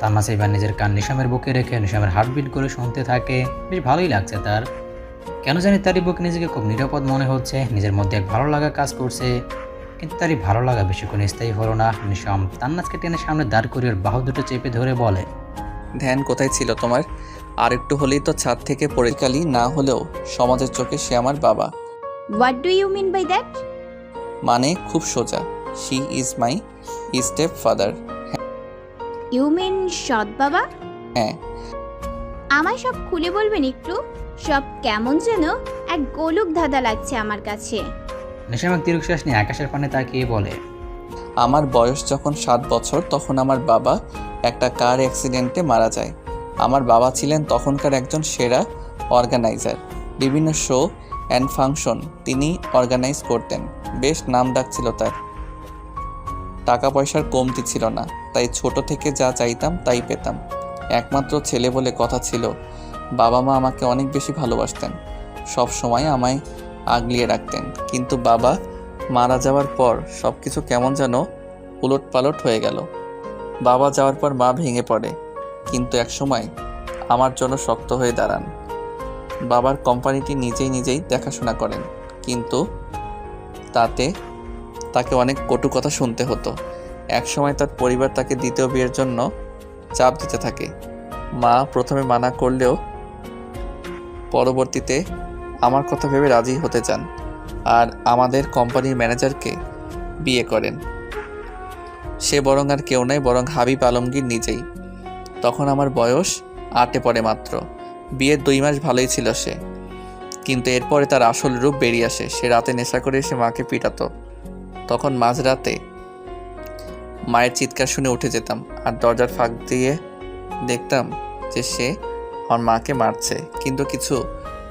তান্নাজ এবার নিজের কান নিশমের বুকে রেখে নিশমের হার্টবিট করে শুনতে থাকে। বেশ ভালোই লাগছে তার। কেন জানি তারই বুকে নিজেকে খুব নিরাপদ মনে হচ্ছে। নিজের মধ্যে এক ভালো লাগা কাজ করছে। কিন্তু তারই ভালো লাগা বেশিক্ষণ স্থায়ী হলো না। নিশম তান্নাজকে টেনে সামনে দাঁড় করিয়ে বাহু দুটো চেপে ধরে বলে, ধ্যান কোথায় ছিল তোমার? আর একটু হলেই তো ছাদ থেকে পড়ে কালি না হলেও সমাজের চোখে সে আমার বাবা। What do you mean by that? মানে খুব সোজা, she is my step father. You mean সৎ বাবা? হ্যাঁ। আমায় সব খুলে বলবেন একটু? সব কেমন যেন এক গোলক ধাঁধা লাগছে আমার কাছে। নিশম এক দীর্ঘশ্বাস নিয়ে আকাশের পানে তাকিয়ে বলে, আমার বয়স যখন 7 বছর তখন আমার বাবা একটা কার অ্যাক্সিডেন্টে মারা যায়। আমার বাবা ছিলেন তখনকার একজন সেরা অর্গানাইজার। বিভিন্ন শো অ্যান্ড ফাংশন তিনি অর্গানাইজ করতেন। বেশ নাম ডাক ছিল তার। টাকা পয়সার কমতি ছিল না, তাই ছোট থেকে যা চাইতাম তাই পেতাম। একমাত্র ছেলে বলে কথা ছিল। বাবা মা আমাকে অনেক বেশি ভালোবাসতেন, সব সময় আমায় আগলিয়ে রাখতেন। কিন্তু বাবা মারা যাওয়ার পর সব কিছু কেমন যেন উলটপালট হয়ে গেল। বাবা যাওয়ার পর মা ভেঙে পড়ে, কিন্তু একসময় আমার জন্য শক্ত হয়ে দাঁড়ান। বাবার কোম্পানিটি নিজেই দেখাশোনা করেন, কিন্তু তাকে অনেক কটু কথা শুনতে হতো। একসময় তার পরিবার তাকে দ্বিতীয় বিয়ের জন্য চাপ দিতে থাকে। মা প্রথমে মানা করলেও পরবর্তীতে আমার কথা ভেবে রাজি হতে চান আর আমাদের কোম্পানির ম্যানেজারকে বিয়ে করেন। সে বরং আর কেউ নয়, বরং হাবিব আলমগীর নিজেই। তখন আমার বয়স 8 পড়ে মাত্র। বিয়ের 2 মাস ভালোই ছিল সে, কিন্তু এরপরে তার আসল রূপ বেরিয়ে আসে। সে রাতে নেশা করে এসে মাকে পিটাতো। তখন মাঝরাতে মায়ের চিৎকার শুনে উঠে যেতাম আর দরজার ফাঁক দিয়ে দেখতাম যে সে আমার মাকে মারছে, কিন্তু কিছু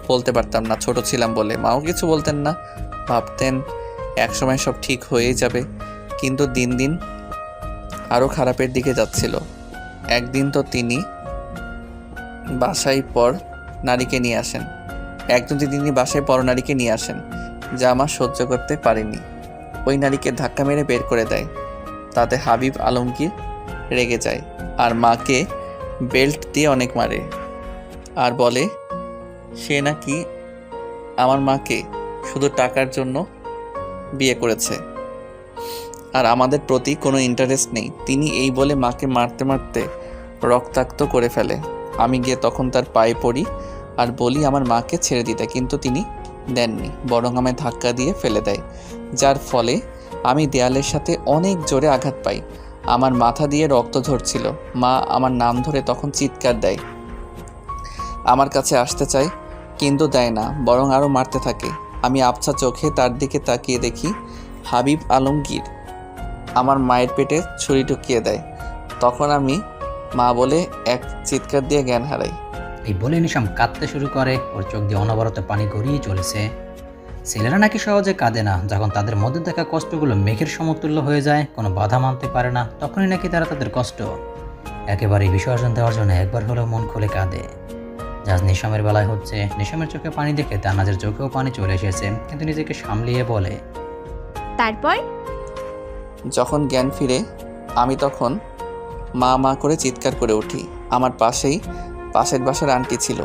বলতে পারতাম না, ছোট ছিলাম বলে। মাও কিছু বলতেন না, ভাবতেন একসময় সব ঠিক হয়েই যাবে। কিন্তু দিন দিন আরও খারাপের দিকে যাচ্ছিল। একদিন তো তিনি বাসায় পর নারীকে নিয়ে আসেন। একজন তিনি বাসায় পর নারীকে নিয়ে আসেন, যা আমার সহ্য করতে পারেনি। ওই নারীকে ধাক্কা মেরে বের করে দেয়। তাতে হাবিব আলমগীর রেগে যায় আর মাকে বেল্ট দিয়ে অনেক মারে আর বলে সে নাকি আমার মাকে শুধু টাকার জন্য বিয়ে করেছে আর আমাদের প্রতি কোনো ইন্টারেস্ট নেই। তিনি এই বলে মাকে মারতে মারতে রক্তাক্ত করে ফেলে। আমি গিয়ে তখন তার পায়ে পড়ি আর বলি আমার মাকে ছেড়ে দিতে, কিন্তু তিনি দেননি, বরং আমায় ধাক্কা দিয়ে ফেলে দেয়, যার ফলে আমি দেয়ালের সাথে অনেক জোরে আঘাত পাই। আমার মাথা দিয়ে রক্ত ঝরছিল। মা আমার নাম ধরে তখন চিৎকার দেয়, আমার কাছে আসতে চায় কিন্তু দেয় না, বরং আরও মারতে থাকে। আমি আবছা চোখে তার দিকে তাকিয়ে দেখি হাবিব আলমগীর আমার মায়ের পেটে ছুরি ঢুকিয়ে দেয়। তখন আমি মা বলে এক চিৎকার দিয়ে জ্ঞান হারাই। এই বলে নিশাম কাঁদতে শুরু করে। ওর চোখ দিয়ে অনবরত পানি গড়িয়ে চলেছে। ছেলেরা নাকি সহজে কাঁদে না। যখন তাদের মধ্যে থাকা কষ্টগুলো মেঘের সমতুল্য হয়ে যায়, কোনো বাধা মানতে পারে না, তখনই নাকি তারা তাদের কষ্ট একেবারেই বিসর্জন দেওয়ার জন্য একবার হলেও মন খুলে কাঁদে। যা নিশামের বেলায় হচ্ছে। নিশামের চোখে পানি দেখে তান্নাজের চোখেও পানি চলে এসেছে, কিন্তু নিজেকে সামলিয়ে বলে, তারপর যখন জ্ঞান ফিরে আমি তখন মা মা করে চিৎকার করে উঠি। আমার পাশের বাসার আন্টি ছিল,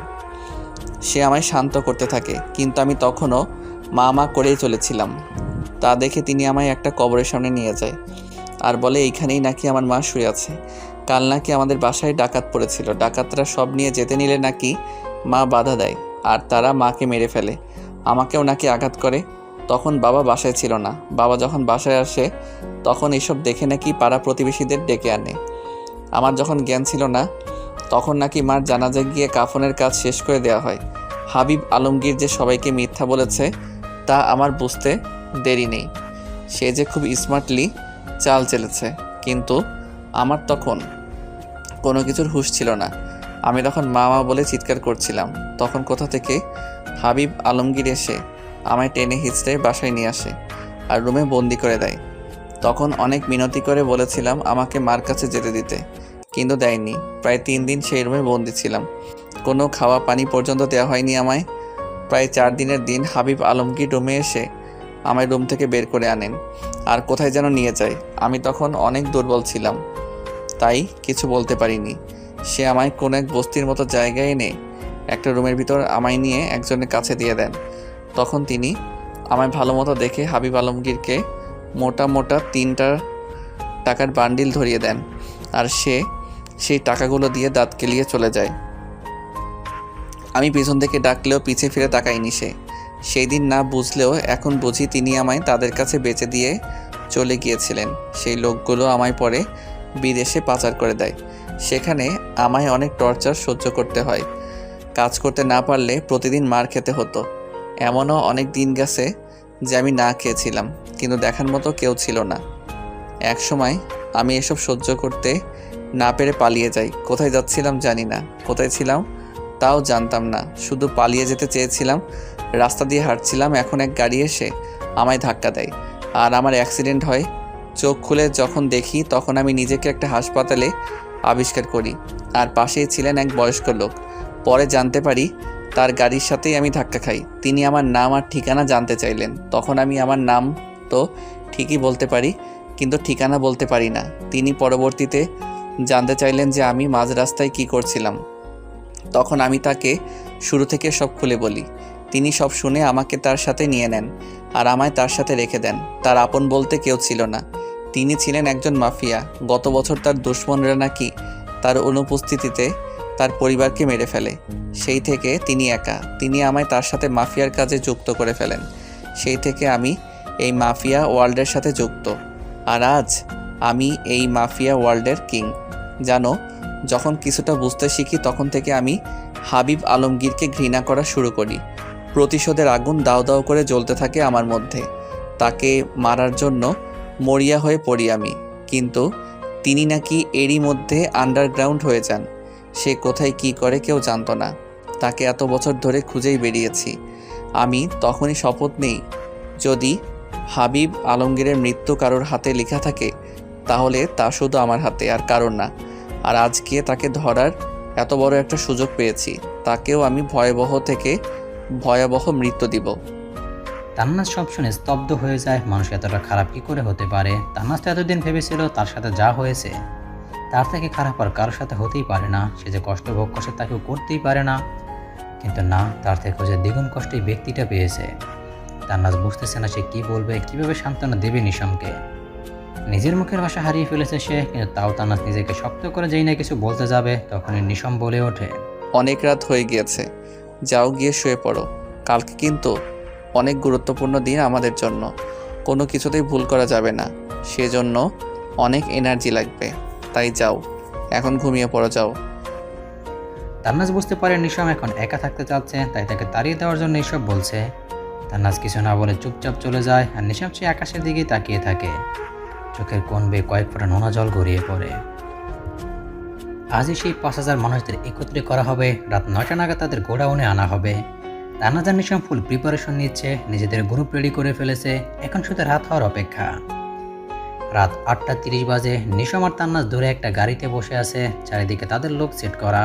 সে আমায় শান্ত করতে থাকে, কিন্তু আমি তখনও মা মা করেই চলেছিলাম। তা দেখে তিনি আমায় একটা কবরের সামনে নিয়ে যায় আর বলে এইখানেই নাকি আমার মা শুয়ে আছে। কাল নাকি আমাদের বাসায় ডাকাত পড়েছিল, ডাকাতরা সব নিয়ে যেতে নিলে নাকি মা বাধা দেয় আর তারা মাকে মেরে ফেলে, আমাকেও নাকি আঘাত করে। তখন বাবা বাসায় ছিল না। বাবা যখন বাসায় আসে তখন এসব দেখে নাকি পাড়া প্রতিবেশীদের ডেকে আনে। আমার যখন জ্ঞান ছিল না তখন নাকি মার জানাজায় গিয়ে কাফনের কাজ শেষ করে দেওয়া হয়। হাবিব আলমগীর যে সবাইকে মিথ্যা বলেছে তা আমার বুঝতে দেরি নেই। সে যে খুব স্মার্টলি চাল চেলেছে, কিন্তু আমার তখন কোনো কিছুর হুঁশ ছিল না। আমি তখন মা মা বলে চিৎকার করছিলাম। তখন কোথা থেকে হাবিব আলমগীর এসে আমায় টেনে হিঁচড়ে বাসায় নিয়ে আসে আর রুমে বন্দি করে দেয়। তখন অনেক মিনতি করে বলেছিলাম আমাকে মার কাছে যেতে দিতে, কিন্তু দেয়নি। প্রায় 3 দিন সেই রুমে বন্দি ছিলাম। কোনো খাওয়া পানি পর্যন্ত দেওয়া হয়নি আমায়। প্রায় 4 দিনের দিন হাবিব আলমগীর রুমে এসে আমায় রুম থেকে বের করে আনেন আর কোথায় যেন নিয়ে যায়। আমি তখন অনেক দুর্বল ছিলাম, তাই কিছু বলতে পারিনি। সে আমায় কোনো এক বস্তির মতো জায়গায় এনে একটা রুমের ভিতর আমায় নিয়ে একজনের কাছে দিয়ে দেন। তখন তিনি আমায় ভালো মতো দেখে হাবিব আলমগীরকে মোটা মোটা 3টা টাকার বান্ডিল ধরিয়ে দেন আর সে সেই টাকাগুলো দিয়ে দাঁত কেলিয়ে চলে যায়। আমি পিছন থেকে ডাকলেও পিছে ফিরে তাকায়নি সে। সেই দিন না বুঝলেও এখন বুঝি তিনি আমায় তাদের কাছে বেচে দিয়ে চলে গিয়েছিলেন। সেই লোকগুলো আমায় পরে বিদেশে পাচার করে দেয়। সেখানে আমায় অনেক টর্চার সহ্য করতে হয়। কাজ করতে না পারলে প্রতিদিন মার খেতে হতো। এমনও অনেক দিন গেছে যে আমি না খেয়েছিলাম, কিন্তু দেখার মতো কেউ ছিল না। এক সময় আমি এসব সহ্য করতে না পেরে পালিয়ে যাই। কোথায় যাচ্ছিলাম জানি না, কোথায় ছিলাম তাও জানতাম না, শুধু পালিয়ে যেতে চেয়েছিলাম। রাস্তা দিয়ে হাঁটছিলাম, এখন এক গাড়ি এসে আমায় ধাক্কা দেয় আর আমার অ্যাক্সিডেন্ট হয়। চোখ খুলে যখন দেখি তখন আমি নিজেকে একটা হাসপাতালে আবিষ্কার করি আর পাশেই ছিলেন এক বয়স্ক লোক। পরে জানতে পারি তার গাড়ির সাথেই আমি ধাক্কা খাই। তিনি আমার নাম আর ঠিকানা জানতে চাইলেন। তখন আমি আমার নাম তো ঠিকই বলতে পারি, কিন্তু ঠিকানা বলতে পারি না। তিনি পরবর্তীতে জানতে চাইলেন যে আমি মাঝ রাস্তায় কী করছিলাম। তখন আমি তাকে শুরু থেকে সব খুলে বলি। তিনি সব শুনে আমাকে তার সাথে নিয়ে নেন আর আমায় তার সাথে রেখে দেন। তার আপন বলতে কেউ ছিল না। তিনি ছিলেন একজন মাফিয়া। গত বছর তার দুশমনরা নাকি তার অনুপস্থিতিতে তার পরিবারকে মেরে ফেলে। সেই থেকে তিনি একা। তিনি আমায় তার সাথে মাফিয়ার কাজে যুক্ত করে ফেলেন। সেই থেকে আমি এই মাফিয়া ওয়ার্ল্ডের সাথে যুক্ত। আর আজ আমি এই মাফিয়া ওয়ার্ল্ডের কিং। জানো, যখন কিছুটা বুঝতে শিখি তখন থেকে আমি হাবিব আলমগীরকে ঘৃণা করা শুরু করি। প্রতিশোধের আগুন দাও দাও করে জ্বলতে থাকে আমার মধ্যে। তাকে মারার জন্য মরিয়া হয়ে পড়ি আমি, কিন্তু তিনি নাকি এরই মধ্যে আন্ডারগ্রাউন্ড হয়ে যান। সে কোথায় কি করে কেউ জানতো না। তাকে এত বছর ধরে খুঁজেই বেরিয়েছি। আমি তখনই শপথ নেই, যদি হাবিব আলমগীরের মৃত্যু কারোর হাতে লেখা থাকে তাহলে তা শুধু আমার হাতে আর কারোর না। আর আজকে তাকে ধরার এত বড় একটা সুযোগ পেয়েছি, তাকেও আমি ভয়াবহ থেকে ভয়াবহ মৃত্যু দিব। তান্নাজ সব শুনে স্তব্ধ হয়ে যায়। মানুষ এতটা খারাপ কি করে হতে পারে? তান্নাজ তো এতদিন ভেবেছিল তার সাথে যা হয়েছে তার থেকে খারাপ আর কারোর সাথে হতেই পারে না। সে যে কষ্ট ভোগ করছে তাকেও করতেই পারে না, কিন্তু না, তার থেকেও যে দ্বিগুণ কষ্ট এই ব্যক্তিটা পেয়েছে। তান্নাজ বুঝতেছে না সে কি বলবে, কিভাবে সান্ত্বনা দেবে নিশামকে। নিজের মুখের ভাষা হারিয়ে ফেলেছে সে, কিন্তু তাও তান্নাজ নিজেকে শক্ত করে যেই না কিছু বলতে যাবে তখনই নিশাম বলে ওঠে, অনেক রাত হয়ে গিয়েছে, যাও গিয়ে শুয়ে পড়ো। কালকে কিন্তু অনেক গুরুত্বপূর্ণ দিন আমাদের জন্য, কোনো কিছুতেই ভুল করা যাবে না, সেজন্য অনেক এনার্জি লাগবে। তাই যাও, এখন ঘুমিয়ে পড়ো, যাও। তান্নাজ বুঝতে পারে নিশাম এখন একা থাকতে চাচ্ছে, তাই তাকে তাড়িয়ে দেওয়ার জন্য এইসব বলছে। তান্নাজ কিছু না বলে চুপচাপ চলে যায়, আর নিশাম সে আকাশের দিকেই তাকিয়ে থাকে। চোখের কোণ বেয়ে কয়েক ফোঁটা নোনা জল গড়িয়ে পড়ে। আজই সেই 5,000 মানুষদের একত্রে করা হবে, রাত 9টা নাগাদ তাদের গোডাউনে আনা হবে। তান্নাজ আর নিশাম ফুল প্রিপারেশন নিচ্ছে, নিজেদের গ্রুপ রেডি করে ফেলেছে, এখন শুধু রাত হওয়ার অপেক্ষা। রাত 8:30 বাজে। নিশাম আর তান্নাজ দূরে একটা গাড়িতে বসে আছে, চারিদিকে তাদের লোক সেট করা।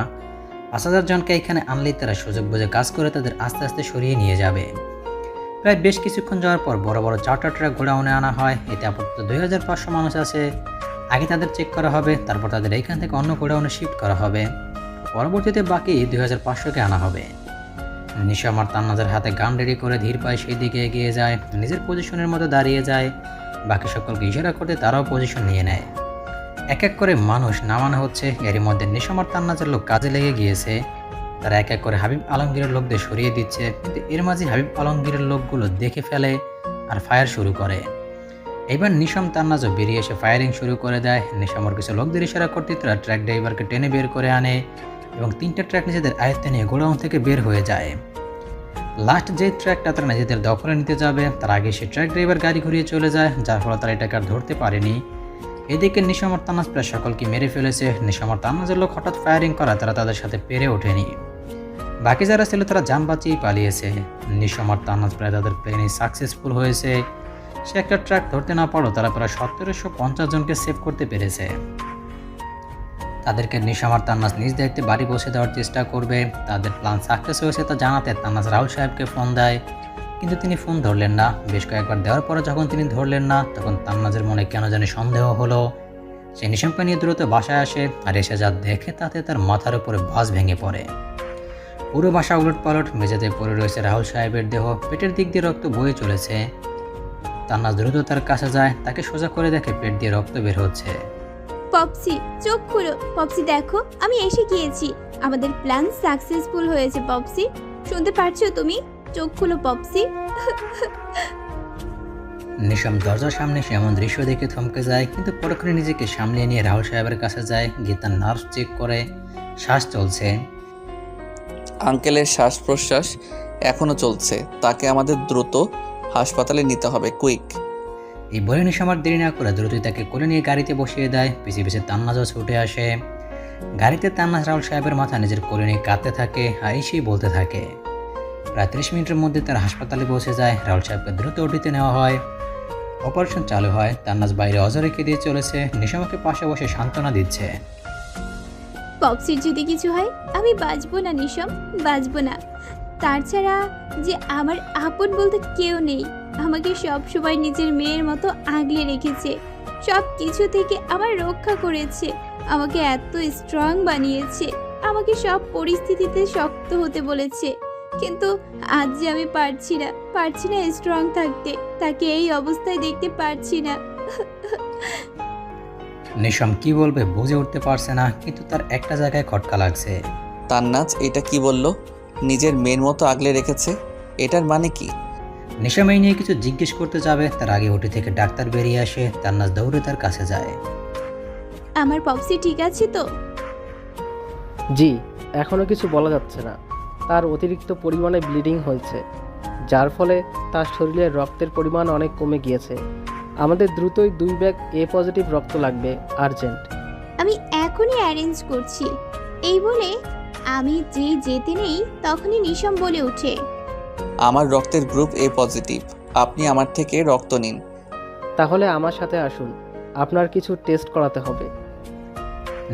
5,000 জনকে এখানে আনলেই তারা সুযোগ বুঝে কাজ করে তাদের আস্তে আস্তে সরিয়ে নিয়ে যাবে। প্রায় বেশ কিছুক্ষণ যাওয়ার পর বড় বড় 4টা ট্রাক গোডাউনে আনা হয়। এতে আপাতত 2,500 মানুষ আছে। আগে তাদের চেক করা হবে, তারপর তাদের এইখান থেকে অন্য গোডাউনে শিফট করা হবে। পরবর্তীতে বাকি 2,500কে আনা হবে। নিশাম আর তান্নাজের হাতে গান রেডি করে ধীর পায়ে সেই দিকে এগিয়ে যায়, নিজের পজিশনের মতো দাঁড়িয়ে যায়। বাকি সকলকে ইশারা করতে তারাও পজিশন নিয়ে নেয়। এক এক করে মানুষ নামানো হচ্ছে। এরই মধ্যে নিশাম আর তান্নাজের লোক কাজে লেগে গিয়েছে। তারা এক এক করে হাবিব আলমগীরের লোকদের সরিয়ে দিচ্ছে, কিন্তু এর মাঝে হাবিব আলমগীরের লোকগুলো দেখে ফেলে আর ফায়ার শুরু করে। এবার নিশাম তান্নাজও বেরিয়ে এসে ফায়ারিং শুরু করে দেয়। নিশামর কিছু লোকদের ইশারা করতে তারা ট্র্যাক ড্রাইভারকে টেনে বের করে আনে এবং 3টা ট্র্যাক নিজেদের আয়ত্তে নিয়ে গোডাউন থেকে বের হয়ে যায়। লাস্ট যে ট্র্যাকটা তারা নিজেদের দখলে নিতে যাবে তার আগে সে ট্র্যাক ড্রাইভার গাড়ি ঘুরিয়ে চলে যায়, যার ফলে তারা এটাকে আর ধরতে পারেনি। এদিকে নিশাম আর তান্নাজ প্রায় সকলকে মেরে ফেলেছে। নিশাম আর তান্নাজের লোক হঠাৎ ফায়ারিং করা তারা তাদের সাথে পেরে ওঠেনি। বাকি যারা ছিল তারা জান বাঁচিয়ে পালিয়েছে। নিশাম আর তান্নাজ প্রায় তাদের প্লেনে সাকসেসফুল হয়েছে। সে একটা ট্র্যাক ধরতে না পারো তারা প্রায় 1750 জনকে সেভ করতে পেরেছে। তাদেরকে নিশাম আর তান্নাজ নিজ দায়িত্বে বাড়ি বসে দেওয়ার চেষ্টা করবে। তাদের প্ল্যান সাকসেস হয়েছে তা জানাতে তান্নাজ রাহুল সাহেবকে ফোন দেয়, কিন্তু তিনি ফোন ধরলেন না। বেশ কয়েকবার দেওয়ার পরে যখন তিনি ধরলেন না তখন তান্নাজের মনে কেন জানি সন্দেহ হলো। সে নিশামকে নিয়ে দ্রুত বাসায় আসে, আর এসে যা দেখে তাতে তার মাথার উপরে বাস ভেঙে পড়ে। পুরো বাসা উলটপালট, মেঝেতে পড়ে রয়েছে রাহুল সাহেবের দেহ, পেটের দিক দিয়ে রক্ত বয়ে চলেছে। তান্নাজ দ্রুত তার কাছে যায়, তাকে সোজা করে দেখে পেট দিয়ে রক্ত বের হচ্ছে। পপসি চোখ খুলো, পপসি দেখো আমি এসে গিয়েছি, আমাদের প্ল্যান সাকসেসফুল হয়েছে। পপসি শুনতে পারছো তুমি? চোখ খুলো পপসি। নিশাম দরজার সামনে এসে এমন দৃশ্য দেখে থমকে যায়, কিন্তু পরক্ষণে নিজেকে সামলিয়ে নিয়ে রাহুল সাহেবের কাছে যায়, গিয়ে তার নার্ভ চেক করে। শ্বাস চলছে। আঙ্কেলের শ্বাস প্রশ্বাস এখনো চলছে, তাকে আমাদের দ্রুত হাসপাতালে নিতে হবে, কুইক। এই বলে নিশাম আর দেরি না করে দ্রুতই তাকে কোলে নিয়ে গাড়িতে বসিয়ে দেয়। পিছিয়ে পিছিয়ে তান্নাজও ছুটে আসে। গাড়িতে তান্নাজ রাহুল সাহেবের মাথা নিজের কোলে নিয়ে কাঁদতে থাকে আর এসেই বলতে থাকে। প্রায় 30 মিনিটের মধ্যে তারা হাসপাতালে পৌঁছে যায়। রাহুল সাহেবকে দ্রুত ওটিতে নেওয়া হয়। অপারেশন চালু হয়। তান্নাজ বাইরে অজয় রেখে দিয়ে চলেছে, নিশামকে পাশে বসে সান্ত্বনা দিচ্ছে। পপসির যদি কিছু হয় আমি বাঁচবো না নিশাম, বাঁচবো না। তার ছাড়া যে আমার আপন বলতে কেউ নেই। আমাকে সব সময় নিজের মেয়ের মতো আগলে রেখেছে, সব কিছু থেকে আমার রক্ষা করেছে, আমাকে এত স্ট্রং বানিয়েছে, আমাকে সব পরিস্থিতিতে শক্ত হতে বলেছে। কিন্তু আজ যে আমি পারছি না স্ট্রং থাকতে, তাকে এই অবস্থায় দেখতে পারছি না। নিশাম কি বলবে বুঝে উঠতে পারছে না, কিন্তু তার একটা জায়গায় খটকা লাগছে। তান্নাজ এটা কি বলল? নিজের মেয়ের মতো আগলে রেখেছে, এটার মানে কি? নিশাম এই নিয়ে কিছু জিজ্ঞেস করতে যাবে, তার আগে ওটি থেকে ডাক্তার বেরিয়ে আসে। তান্নাজ দৌড়ে তার কাছে যায়। আমার পপসি ঠিক আছে তো? জি, এখনও কিছু বলা যাচ্ছে না। তার অতিরিক্ত পরিমাণে ব্লিডিং হয়েছে, যার ফলে তার শরীরে রক্তের পরিমাণ অনেক কমে গিয়েছে। আমাদের দ্রুতই 2 ব্যাগ A পজিটিভ রক্ত লাগবে, আর্জেন্ট। আমি এখনই অ্যারেঞ্জ করছি। এই বলে আমি যেতে নেই তখনই নিশাম বলে ওঠে, আমার রক্তের গ্রুপ A পজিটিভ, আপনি আমার থেকে রক্ত নিন। তাহলে আমার সাথে আসুন, আপনার কিছু টেস্ট করাতে হবে।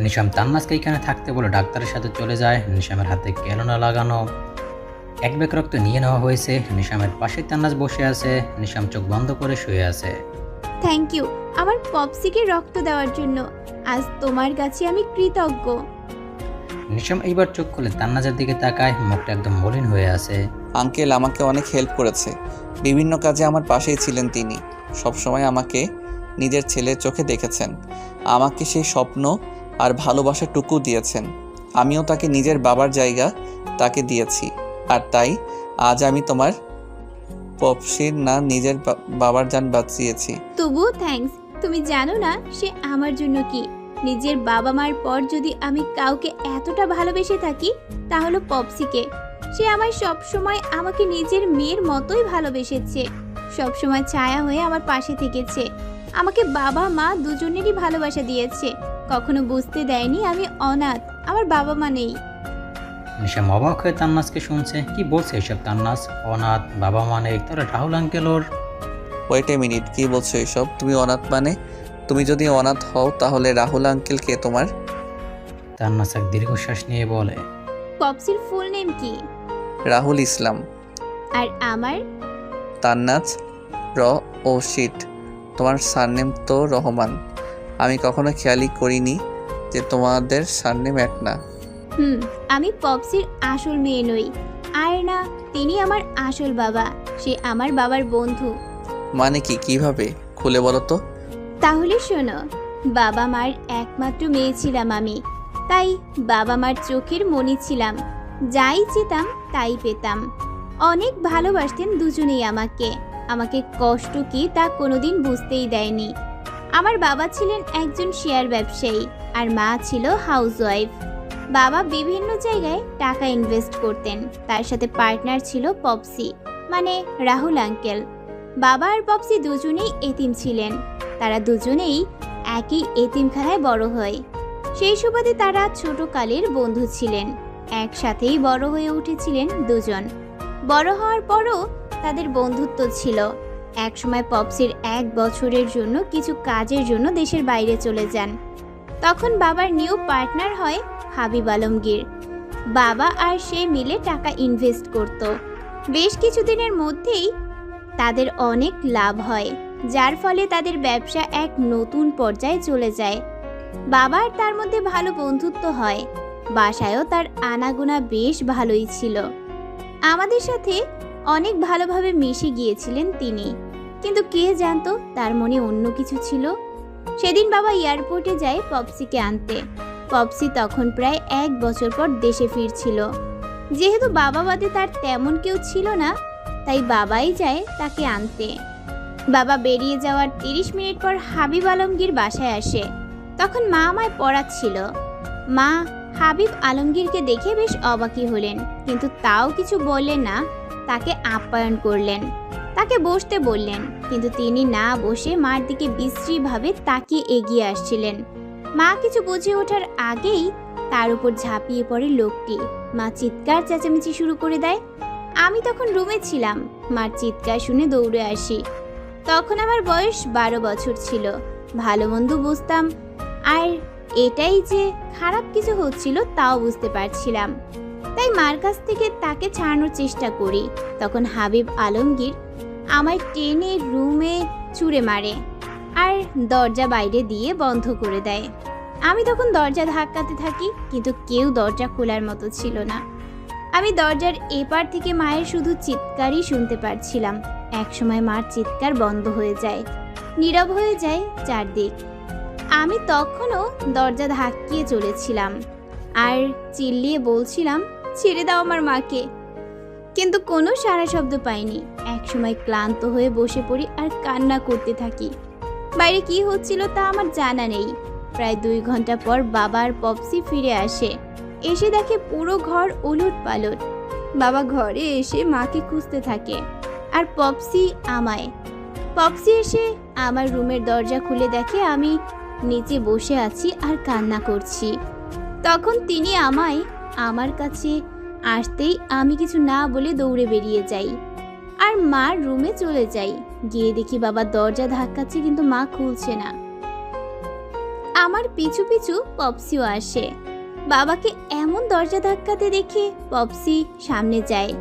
নিশাম তান্নাসকে এখানে থাকতে বলে ডাক্তারের সাথে চলে যায়। নিশামের হাতে ক্যালোনা লাগানো, এক ব্যাগ রক্ত নিয়ে নেওয়া হয়েছে। নিশামের পাশে তান্নাস বসে আছে। নিশাম চোখ বন্ধ করে শুয়ে আছে। থ্যাংক ইউ আমার পপসিকে রক্ত দেওয়ার জন্য। আজ তোমার কাছে আমি কৃতজ্ঞ। নিশাম এইবার চোখ খুলে তান্নাজের দিকে তাকায়, মুখটা একদম মলিন হয়ে আছে। আঙ্কেল আমাকে অনেক হেল্প করেছে, বিভিন্ন কাজে আমার পাশেই ছিলেন তিনি। সবসময় আমাকে নিজের ছেলের চোখে দেখেছেন, আমাকে সেই স্বপ্ন আর ভালোবাসাটুকু দিয়েছেন। আমিও তাকে নিজের বাবার জায়গা তাকে দিয়েছি, আর তাই আজ আমি তোমার পপসির না নিজের বাবার জান বাঁচিয়েছি। তবুও থ্যাঙ্কস। তুমি জানো না সে আমার জন্য কি। নিজের বাবা মার পর যদি আমি কাউকে এতটা ভালোবেসে থাকি তাহলে পপসিকে। সে আমায় সবসময় আমাকে নিজের মেয়ের মতোই ভালোবেসেছে, সবসময় ছায়া হয়ে আমার পাশে থেকেছে, আমাকে বাবা মা দুজনেরই ভালোবাসা দিয়েছে, কখনো বুঝতে দেয়নি আমি অনাথ, আমার বাবা মা নেই। নিশাম অবাক হয়ে তান্নাসকে শুনছে। কি বলছে এসব তান্নাস? অনাথ, বাবা মানে? তাহলে রাহুল আঙ্কেল ওর? ওয়েট এ মিনিট, কি বলছো এসব? তুমি অনাথ মানে? তুমি যদি অনাথ হও তাহলে রাহুল আঙ্কেল কে তোমার? তান্নাস এক দীর্ঘশ্বাস নিয়ে বলে, পপসির ফুল নেম কি? রাহুল ইসলাম। আর আমার? তান্নাজ ও শিট, তোমার সারনেম তো রহমান। আমি কখনো খেয়ালই করিনি যে তোমাদের সারনেম এক না। আমি পপসির আসল মেয়ে নই। আর না, তিনি আমার আসল বাবা। সে আমার বাবার বন্ধু। মানে কি? কিভাবে? খুলে বলো তো। তাহলে শোনো, বাবা মার একমাত্র মেয়ে ছিলাম আমি, তাই বাবা মার চোখের মণি ছিলাম। যাই চেতাম তাই পেতাম। অনেক ভালোবাসতেন দুজনেই আমাকে। আমাকে কষ্ট কি তা কোনোদিন বুঝতেই দেয়নি। আমার বাবা ছিলেন একজন শেয়ার ব্যবসায়ী আর মা ছিল হাউসওয়াইফ। বাবা বিভিন্ন জায়গায় টাকা ইনভেস্ট করতেন, তার সাথে পার্টনার ছিল পপসি মানে রাহুল আঙ্কেল। বাবা আর পপসি দুজনেই এতিম ছিলেন। তারা দুজনেই একই এতিমখানায় বড় হয়। সেই সুবাদে তারা ছোটকালের বন্ধু ছিলেন, একসাথেই বড় হয়ে উঠেছিলেন দুজন। বড় হওয়ার পরও তাদের বন্ধুত্ব ছিল। একসময় পপসির 1 বছরের জন্য কিছু কাজের জন্য দেশের বাইরে চলে যান। তখন বাবার নিউ পার্টনার হয় হাবিব আলমগীর। বাবা আর সে মিলে টাকা ইনভেস্ট করত। বেশ কিছুদিনের মধ্যেই তাদের অনেক লাভ হয়, যার ফলে তাদের ব্যবসা এক নতুন পর্যায়ে চলে যায়। বাবার তার মধ্যে ভালো বন্ধুত্ব হয়। বাসায়ও তার আনাগোনা বেশ ভালোই ছিল। আমাদের সাথে অনেক ভালোভাবে মিশে গিয়েছিলেন তিনি, কিন্তু কে জানতো তার মনে অন্য কিছু ছিল। সেদিন বাবা এয়ারপোর্টে যায় পপসিকে আনতে। পপসি তখন প্রায় 1 বছর পর দেশে ফিরছিল। যেহেতু বাবা বাদে তার তেমন কেউ ছিল না, তাই বাবাই যায় তাকে আনতে। বাবা বেরিয়ে যাওয়ার 30 মিনিট পর হাবিব আলমগীর বাসায় আসে। তখন মা আমায় পড়াচ্ছিল। মা হাবিব আলমগীরকে দেখে বেশ অবাকই হলেন, কিন্তু তাও কিছু বললেন না। তাকে আপ্যায়ন করলেন, তাকে বসতে বললেন, কিন্তু তিনি না বসে মার দিকে বিশ্রীভাবে তাকিয়ে এগিয়ে আসছিলেন। মা কিছু বুঝে ওঠার আগেই তার উপর ঝাঁপিয়ে পড়ে লোকটি। মা চিৎকার চেঁচামেচি শুরু করে দেয়। আমি তখন রুমে ছিলাম। মার চিৎকার শুনে দৌড়ে আসি। তখন আমার বয়স 12 বছর ছিল। ভালো মন্দ বুঝতাম, আর এটাই যে খারাপ কিছু হচ্ছিল তাও বুঝতে পারছিলাম। তাই মার কাছ থেকে তাকে ছাড়ানোর চেষ্টা করি। তখন হাবিব আলমগীর আমায় টেনে রুমে ছুঁড়ে মারে আর দরজা বাইরে দিয়ে বন্ধ করে দেয়। আমি তখন দরজা ধাক্কাতে থাকি, কিন্তু কেউ দরজা খোলার মতো ছিল না। আমি দরজার এপার থেকে মায়ের শুধু চিৎকারই শুনতে পারছিলাম। একসময় মার চিৎকার বন্ধ হয়ে যায়, নীরব হয়ে যায় চারদিক। আমি তখনও দরজা ধাক্কিয়ে চলেছিলাম আর চিল্লিয়ে বলছিলাম, ছেড়ে দাও আমার মাকে। কিন্তু কোনো সাড়া শব্দ পাইনি। একসময় ক্লান্ত হয়ে বসে পড়ি আর কান্না করতে থাকি। বাইরে কি হচ্ছিল তা আমার জানা নেই। প্রায় 2 ঘন্টা পর বাবা আর পপসি ফিরে আসে। এসে দেখে পুরো ঘর ওলট পালট। বাবা ঘরে এসে মাকে খুঁজতে থাকে, আর পপসি আমায়। পপসি এসে আমার রুমের দরজা খুলে দেখে আমি নিচে বসে আছি আর কান্না করছি। তখন তিনি আমায় আমার কাছে আসতেই আমি কিছু না বলে দৌড়ে বেরিয়ে যাই আর মার রুমে চলে যাই। গিয়ে দেখি বাবা দরজা ধাক্কাচ্ছে, কিন্তু মা খুলছে না। আমার পিছু পিছু পপসিও আসে। বাবাকে এমন দরজা ধাক্কাতে দেখে পপসি সামনে যায়।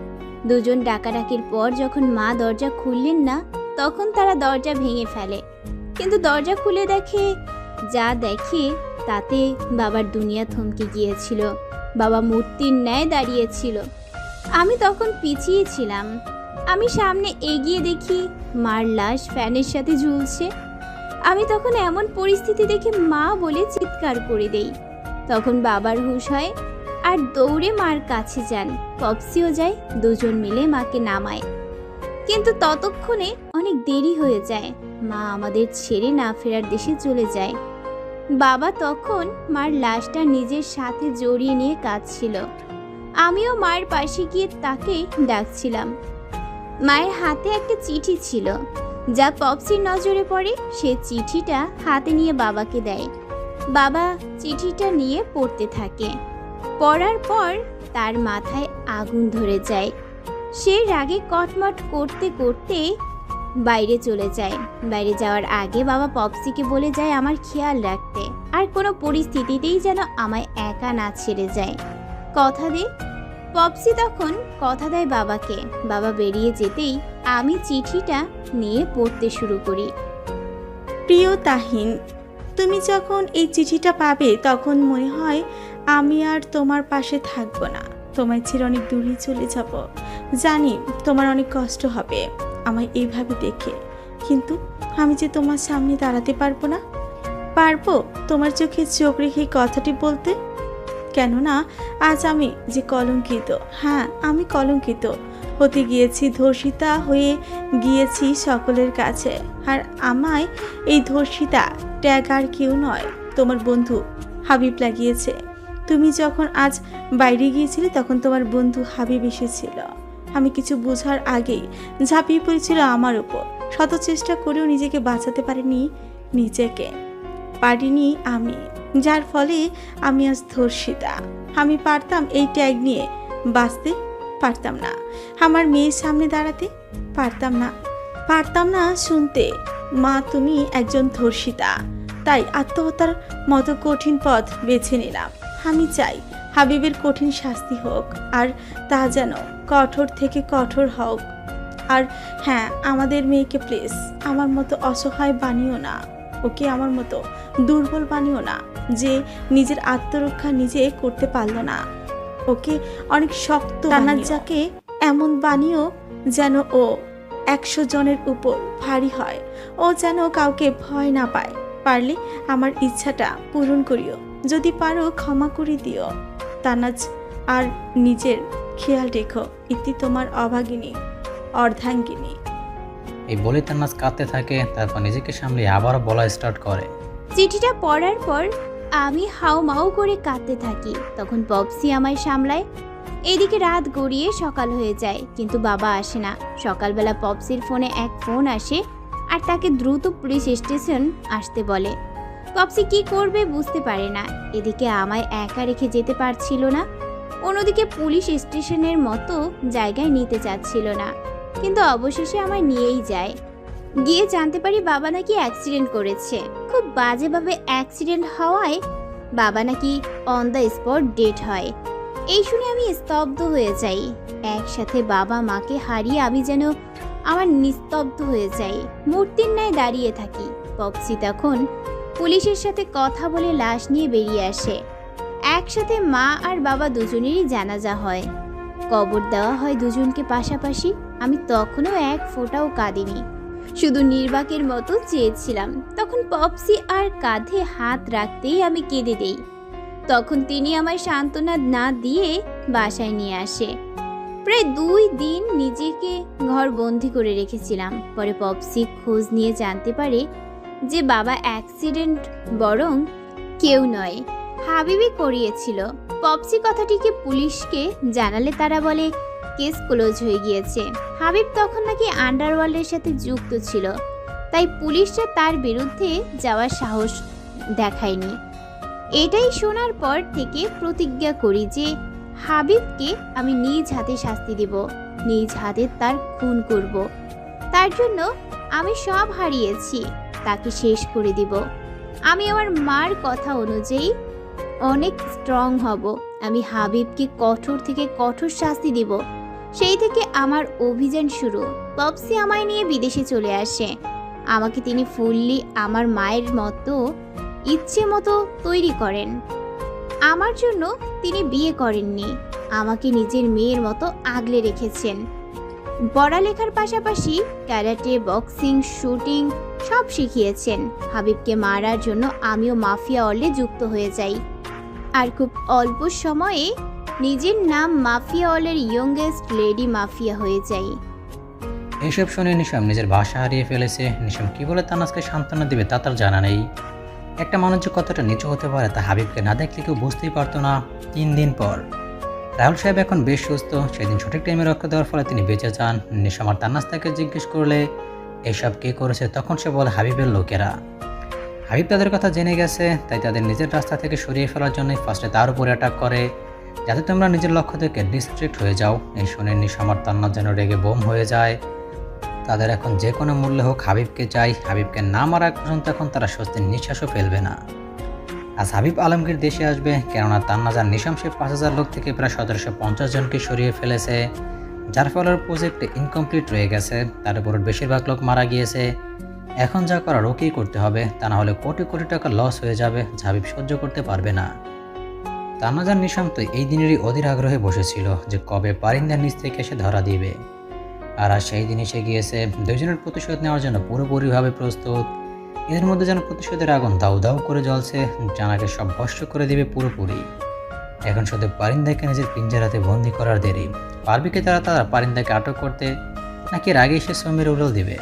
দুজন ডাকাডাকির পর যখন মা দরজা খুললেন না, তখন তারা দরজা ভেঙে ফেলে। কিন্তু দরজা খুলে দেখে, যা দেখে তাতে বাবার দুনিয়া থমকে গিয়েছিল। বাবা মূর্তির ন্যায় দাঁড়িয়েছিল। আমি তখন পিছিয়ে ছিলাম। আমি সামনে এগিয়ে দেখি মার লাশ ফ্যানের সাথে ঝুলছে। আমি তখন এমন পরিস্থিতি দেখে মা বলে চিৎকার করে দেই। তখন বাবার হুঁশ হয় আর দৌড়ে মার কাছে যান। পপসিও যায়, দুজন মিলে মাকে নামায়। কিন্তু ততক্ষণে অনেক দেরি হয়ে যায়। মা আমাদের ছেড়ে না ফেরার দেশে চলে যায়। বাবা তখন মার লাশটা নিজের সাথে জড়িয়ে নিয়ে কাঁদছিল। আমিও মায়ের পাশে গিয়ে তাকে ডাকছিলাম। মায়ের হাতে একটা চিঠি ছিল, যা পপসির নজরে পড়ে। সে চিঠিটা হাতে নিয়ে বাবাকে দেয়। বাবা চিঠিটা নিয়ে পড়তে থাকে। পড়ার পর তার মাথায় আগুন ধরে যায়। সে রাগে কটমট করতে করতে বাইরে চলে যায়। বাইরে যাওয়ার আগে বাবা পপসিকে বলে যায় আমার খেয়াল রাখতে, আর কোনো পরিস্থিতিতেই যেন আমায় একা না ছেড়ে যায়। কথা দে। পপসি তখন কথা দেয় বাবাকে। বাবা বেরিয়ে যেতেই আমি চিঠিটা নিয়ে পড়তে শুরু করি। প্রিয় তাহিন, তুমি যখন এই চিঠিটা পাবে তখন মনে হয় আমি আর তোমার পাশে থাকবো না, তোমায় ছেড়ে অনেক দূরে চলে যাব। জানি তোমার অনেক কষ্ট হবে আমায় এইভাবে দেখে, কিন্তু আমি যে তোমার সামনে দাঁড়াতে পারবো না। পারবো তোমার চোখে চোখ রেখে কথাটি বলতে, কেননা আজ আমি যে কলঙ্কিত, হ্যাঁ আমি কলঙ্কিত হতে গিয়েছি, ধর্ষিতা হয়ে গিয়েছি সকলের কাছে। আর আমায় এই ধর্ষিতা ট্যাগ আর কেউ নয়, তোমার বন্ধু হাবিব লাগিয়েছে। তুমি যখন আজ বাইরে গিয়েছিলে তখন তোমার বন্ধু হাবিব এসেছিল। আমি কিছু বোঝার আগেই ঝাঁপিয়ে পড়েছিল আমার উপর। শত চেষ্টা করেও নিজেকে বাঁচাতে পারিনি আমি, যার ফলে আমি আজ ধর্ষিতা। আমি পারতাম এই ট্যাগ নিয়ে বাঁচতে, পারতাম না আমার মেয়ের সামনে দাঁড়াতে, পারতাম না শুনতে মা তুমি একজন ধর্ষিতা। তাই আত্মহত্যার মতো কঠিন পথ বেছে নিলাম। আমি চাই হাবিবের কঠিন শাস্তি হোক, আর তা যেন কঠোর থেকে কঠোর হোক। আর হ্যাঁ, আমাদের মেয়েকে প্লিজ আমার মতো অসহায় বানিও না, ওকে আমার মতো দুর্বল বানিও না, যে নিজের আত্মরক্ষা নিজে করতে পারলো না। ওকে অনেক শক্ত তানাজ্জাকে এমন বানিও যেন ও 100 জনের উপর ভারী হয়, ও যেন কাউকে ভয় না পায়। পারলে আমার ইচ্ছাটা পূরণ করিও, যদি পারো ক্ষমা করে দিও তানাজ, আর নিজের খেয়াল রেখো। ইতি তোমার অভাগিনী অর্ধাঙ্গিনী। এই বলে তান্নাজ কাঁদতে থাকে। তারপর নিজেকে সামলে আবারও বলা স্টার্ট করে। চিঠিটা পড়ার পর আমি হাউমাউ করে কাঁদতে থাকি। তখন পপসি আমায় সামলায়। এদিকে রাত গড়িয়ে সকাল হয়ে যায়, কিন্তু বাবা আসে না। সকালবেলা পপসির ফোনে এক ফোন আসে আর তাকে দ্রুত পুলিশ স্টেশন আসতে বলে। পপসি কি করবে বুঝতে পারে না। এদিকে আমায় একা রেখে যেতে পারছিল না, অন্যদিকে পুলিশ স্টেশনের মতো জায়গায় নিতে চাচ্ছিল না, কিন্তু অবশেষে আমায় নিয়েই যায়। গিয়ে জানতে পারি বাবা নাকি অ্যাক্সিডেন্ট করেছে। খুব বাজেভাবে অ্যাক্সিডেন্ট হওয়ায় বাবা নাকি অন দ্য স্পট ডেড হয়। এই শুনে আমি স্তব্ধ হয়ে যাই। একসাথে বাবা মাকে হারিয়ে আমি যেন আমার নিস্তব্ধ হয়ে যাই, মূর্তির ন্যায় দাঁড়িয়ে থাকি। পপসি তখন পুলিশের সাথে কথা বলে লাশ নিয়ে বেরিয়ে আসে। একসাথে মা আর বাবা দুজনেরই জানাজা হয়, কবর দেওয়া হয় দুজনকে পাশাপাশি। আমি তখনও এক ফোঁটাও কাঁদিনি, শুধু নির্বাকের মতো চেয়েছিলাম। তখন পপসি আর কাঁধে হাত রাখতেই আমি কেঁদে দেই। তখন তিনি আমায় সান্ত্বনা না দিয়ে বাসায় নিয়ে আসে। প্রায় 2 দিন নিজেকে ঘর বন্দি করে রেখেছিলাম। পরে পপসি খোঁজ নিয়ে জানতে পারে যে বাবা অ্যাক্সিডেন্ট বরং কেউ নয়, হাবিবই করিয়েছিল। পপসি কথাটিকে পুলিশকে জানালে তারা বলে কেস ক্লোজ হয়ে গিয়েছে। হাবিব তখন নাকি আন্ডারওয়ার্ল্ডের সাথে যুক্ত ছিল, তাই পুলিশরা তার বিরুদ্ধে যাওয়ার সাহস দেখায়নি। এটাই শোনার পর থেকে প্রতিজ্ঞা করি যে হাবিবকে আমি নিজ হাতে শাস্তি দেব, নিজ হাতে তার খুন করব। তার জন্য আমি সব হারিয়েছি, তাকে শেষ করে দিব। আমি আমার মার কথা অনুযায়ী অনেক স্ট্রং হব। আমি হাবিবকে কঠোর থেকে কঠোর শাস্তি দিব। সেই থেকে আমার অভিযান শুরু। পপসি আমায় নিয়ে বিদেশে চলে আসে। আমাকে তিনি ফুললি আমার মায়ের মতো ইচ্ছে মতো তৈরি করেন। আমার জন্য তিনি বিয়ে করেননি, আমাকে নিজের মেয়ের মতো আগলে রেখেছেন। পড়ালেখার পাশাপাশি ক্যারাটে, বক্সিং, শুটিং সব শিখিয়েছেন। হাবিবকে মারার জন্য আমিও মাফিয়া অলে যুক্ত হয়ে যাই, আর খুব অল্প সময়ে নিজের নাম মাফিয়া অলের ইয়ংগেস্ট লেডি মাফিয়া হয়ে যাই। এইসব শুনে নিশাম নিজের ভাষা হারিয়ে ফেলেছে। নিশাম কি বলে তান্নাজকে সান্ত্বনা দিবে তা তার জানা নেই। একটা মানুষ যে কতটা নিচু হতে পারে তা হাবিবকে না দেখলে কেউ বুঝতেই পারতো না। 3 দিন পর রাহুল সাহেব এখন বেশ সুস্থ। সেদিন সঠিক টাইমে রক্ষা দেওয়ার ফলে তিনি বেঁচে যান। নিশাম আর তান্নাজ তাকে জিজ্ঞেস করলে এইসব কে করেছে, তখন সে বলে হাবিবের লোকেরা। হাবিব তাদের কথা জেনে গেছে, তাই তাদের নিজের রাস্তা থেকে সরিয়ে ফেলার জন্যই ফার্স্টে তার উপরে অ্যাটাক করে, যাতে তোমরা নিজের লক্ষ্য থেকে ডিস্ট্রিক্ট হয়ে যাও। এই শুনে নিশাম আর তান্নাজ যেন রেগে বোম হয়ে যায়। তাদের এখন যে কোনো মূল্যে হোক হাবিবকে চাই। হাবিবকে না মারা পর্যন্ত এখন তারা স্বস্তির নিঃশ্বাসও ফেলবে না। আজ হাবিব আলমগীর দেশে আসবে, কেননা তান্নাজ আর নিশাম সে 5000 লোক থেকে প্রায় 1750 জনকে সরিয়ে ফেলেছে, যার ফলে প্রজেক্ট ইনকমপ্লিট রয়ে গেছে। তার উপর বেশিরভাগ লোক মারা গিয়েছে। এখন যা করার ওকেই করতে হবে, তা না হলে কোটি কোটি টাকা লস হয়ে যাবে, যা হাবিব সহ্য করতে পারবে না। তান্নাজ আর নিশাম তো এই দিনেরই অধীর আগ্রহে বসেছিল যে কবে পারিন্দার নিচ থেকে এসে ধরা দিবে। আর আজ সেই দিন এসে গিয়েছে। দুজনের প্রতিশোধ নেওয়ার জন্য পুরোপুরিভাবে প্রস্তুত। এদের মধ্যে যেন প্রতিশোধের আগুন দাউ দাউ করে জ্বলছে, জানাকে সব ভস্য করে দিবে পুরোপুরি। এখন শুধু পারিন্দাকে নিজের পিঞ্জারাতে বন্দি করার দেরি। পারবে কি তারা পারিন্দাকে আটক করতে, নাকি এর আগে এসে সমীর উড়াল দিবে?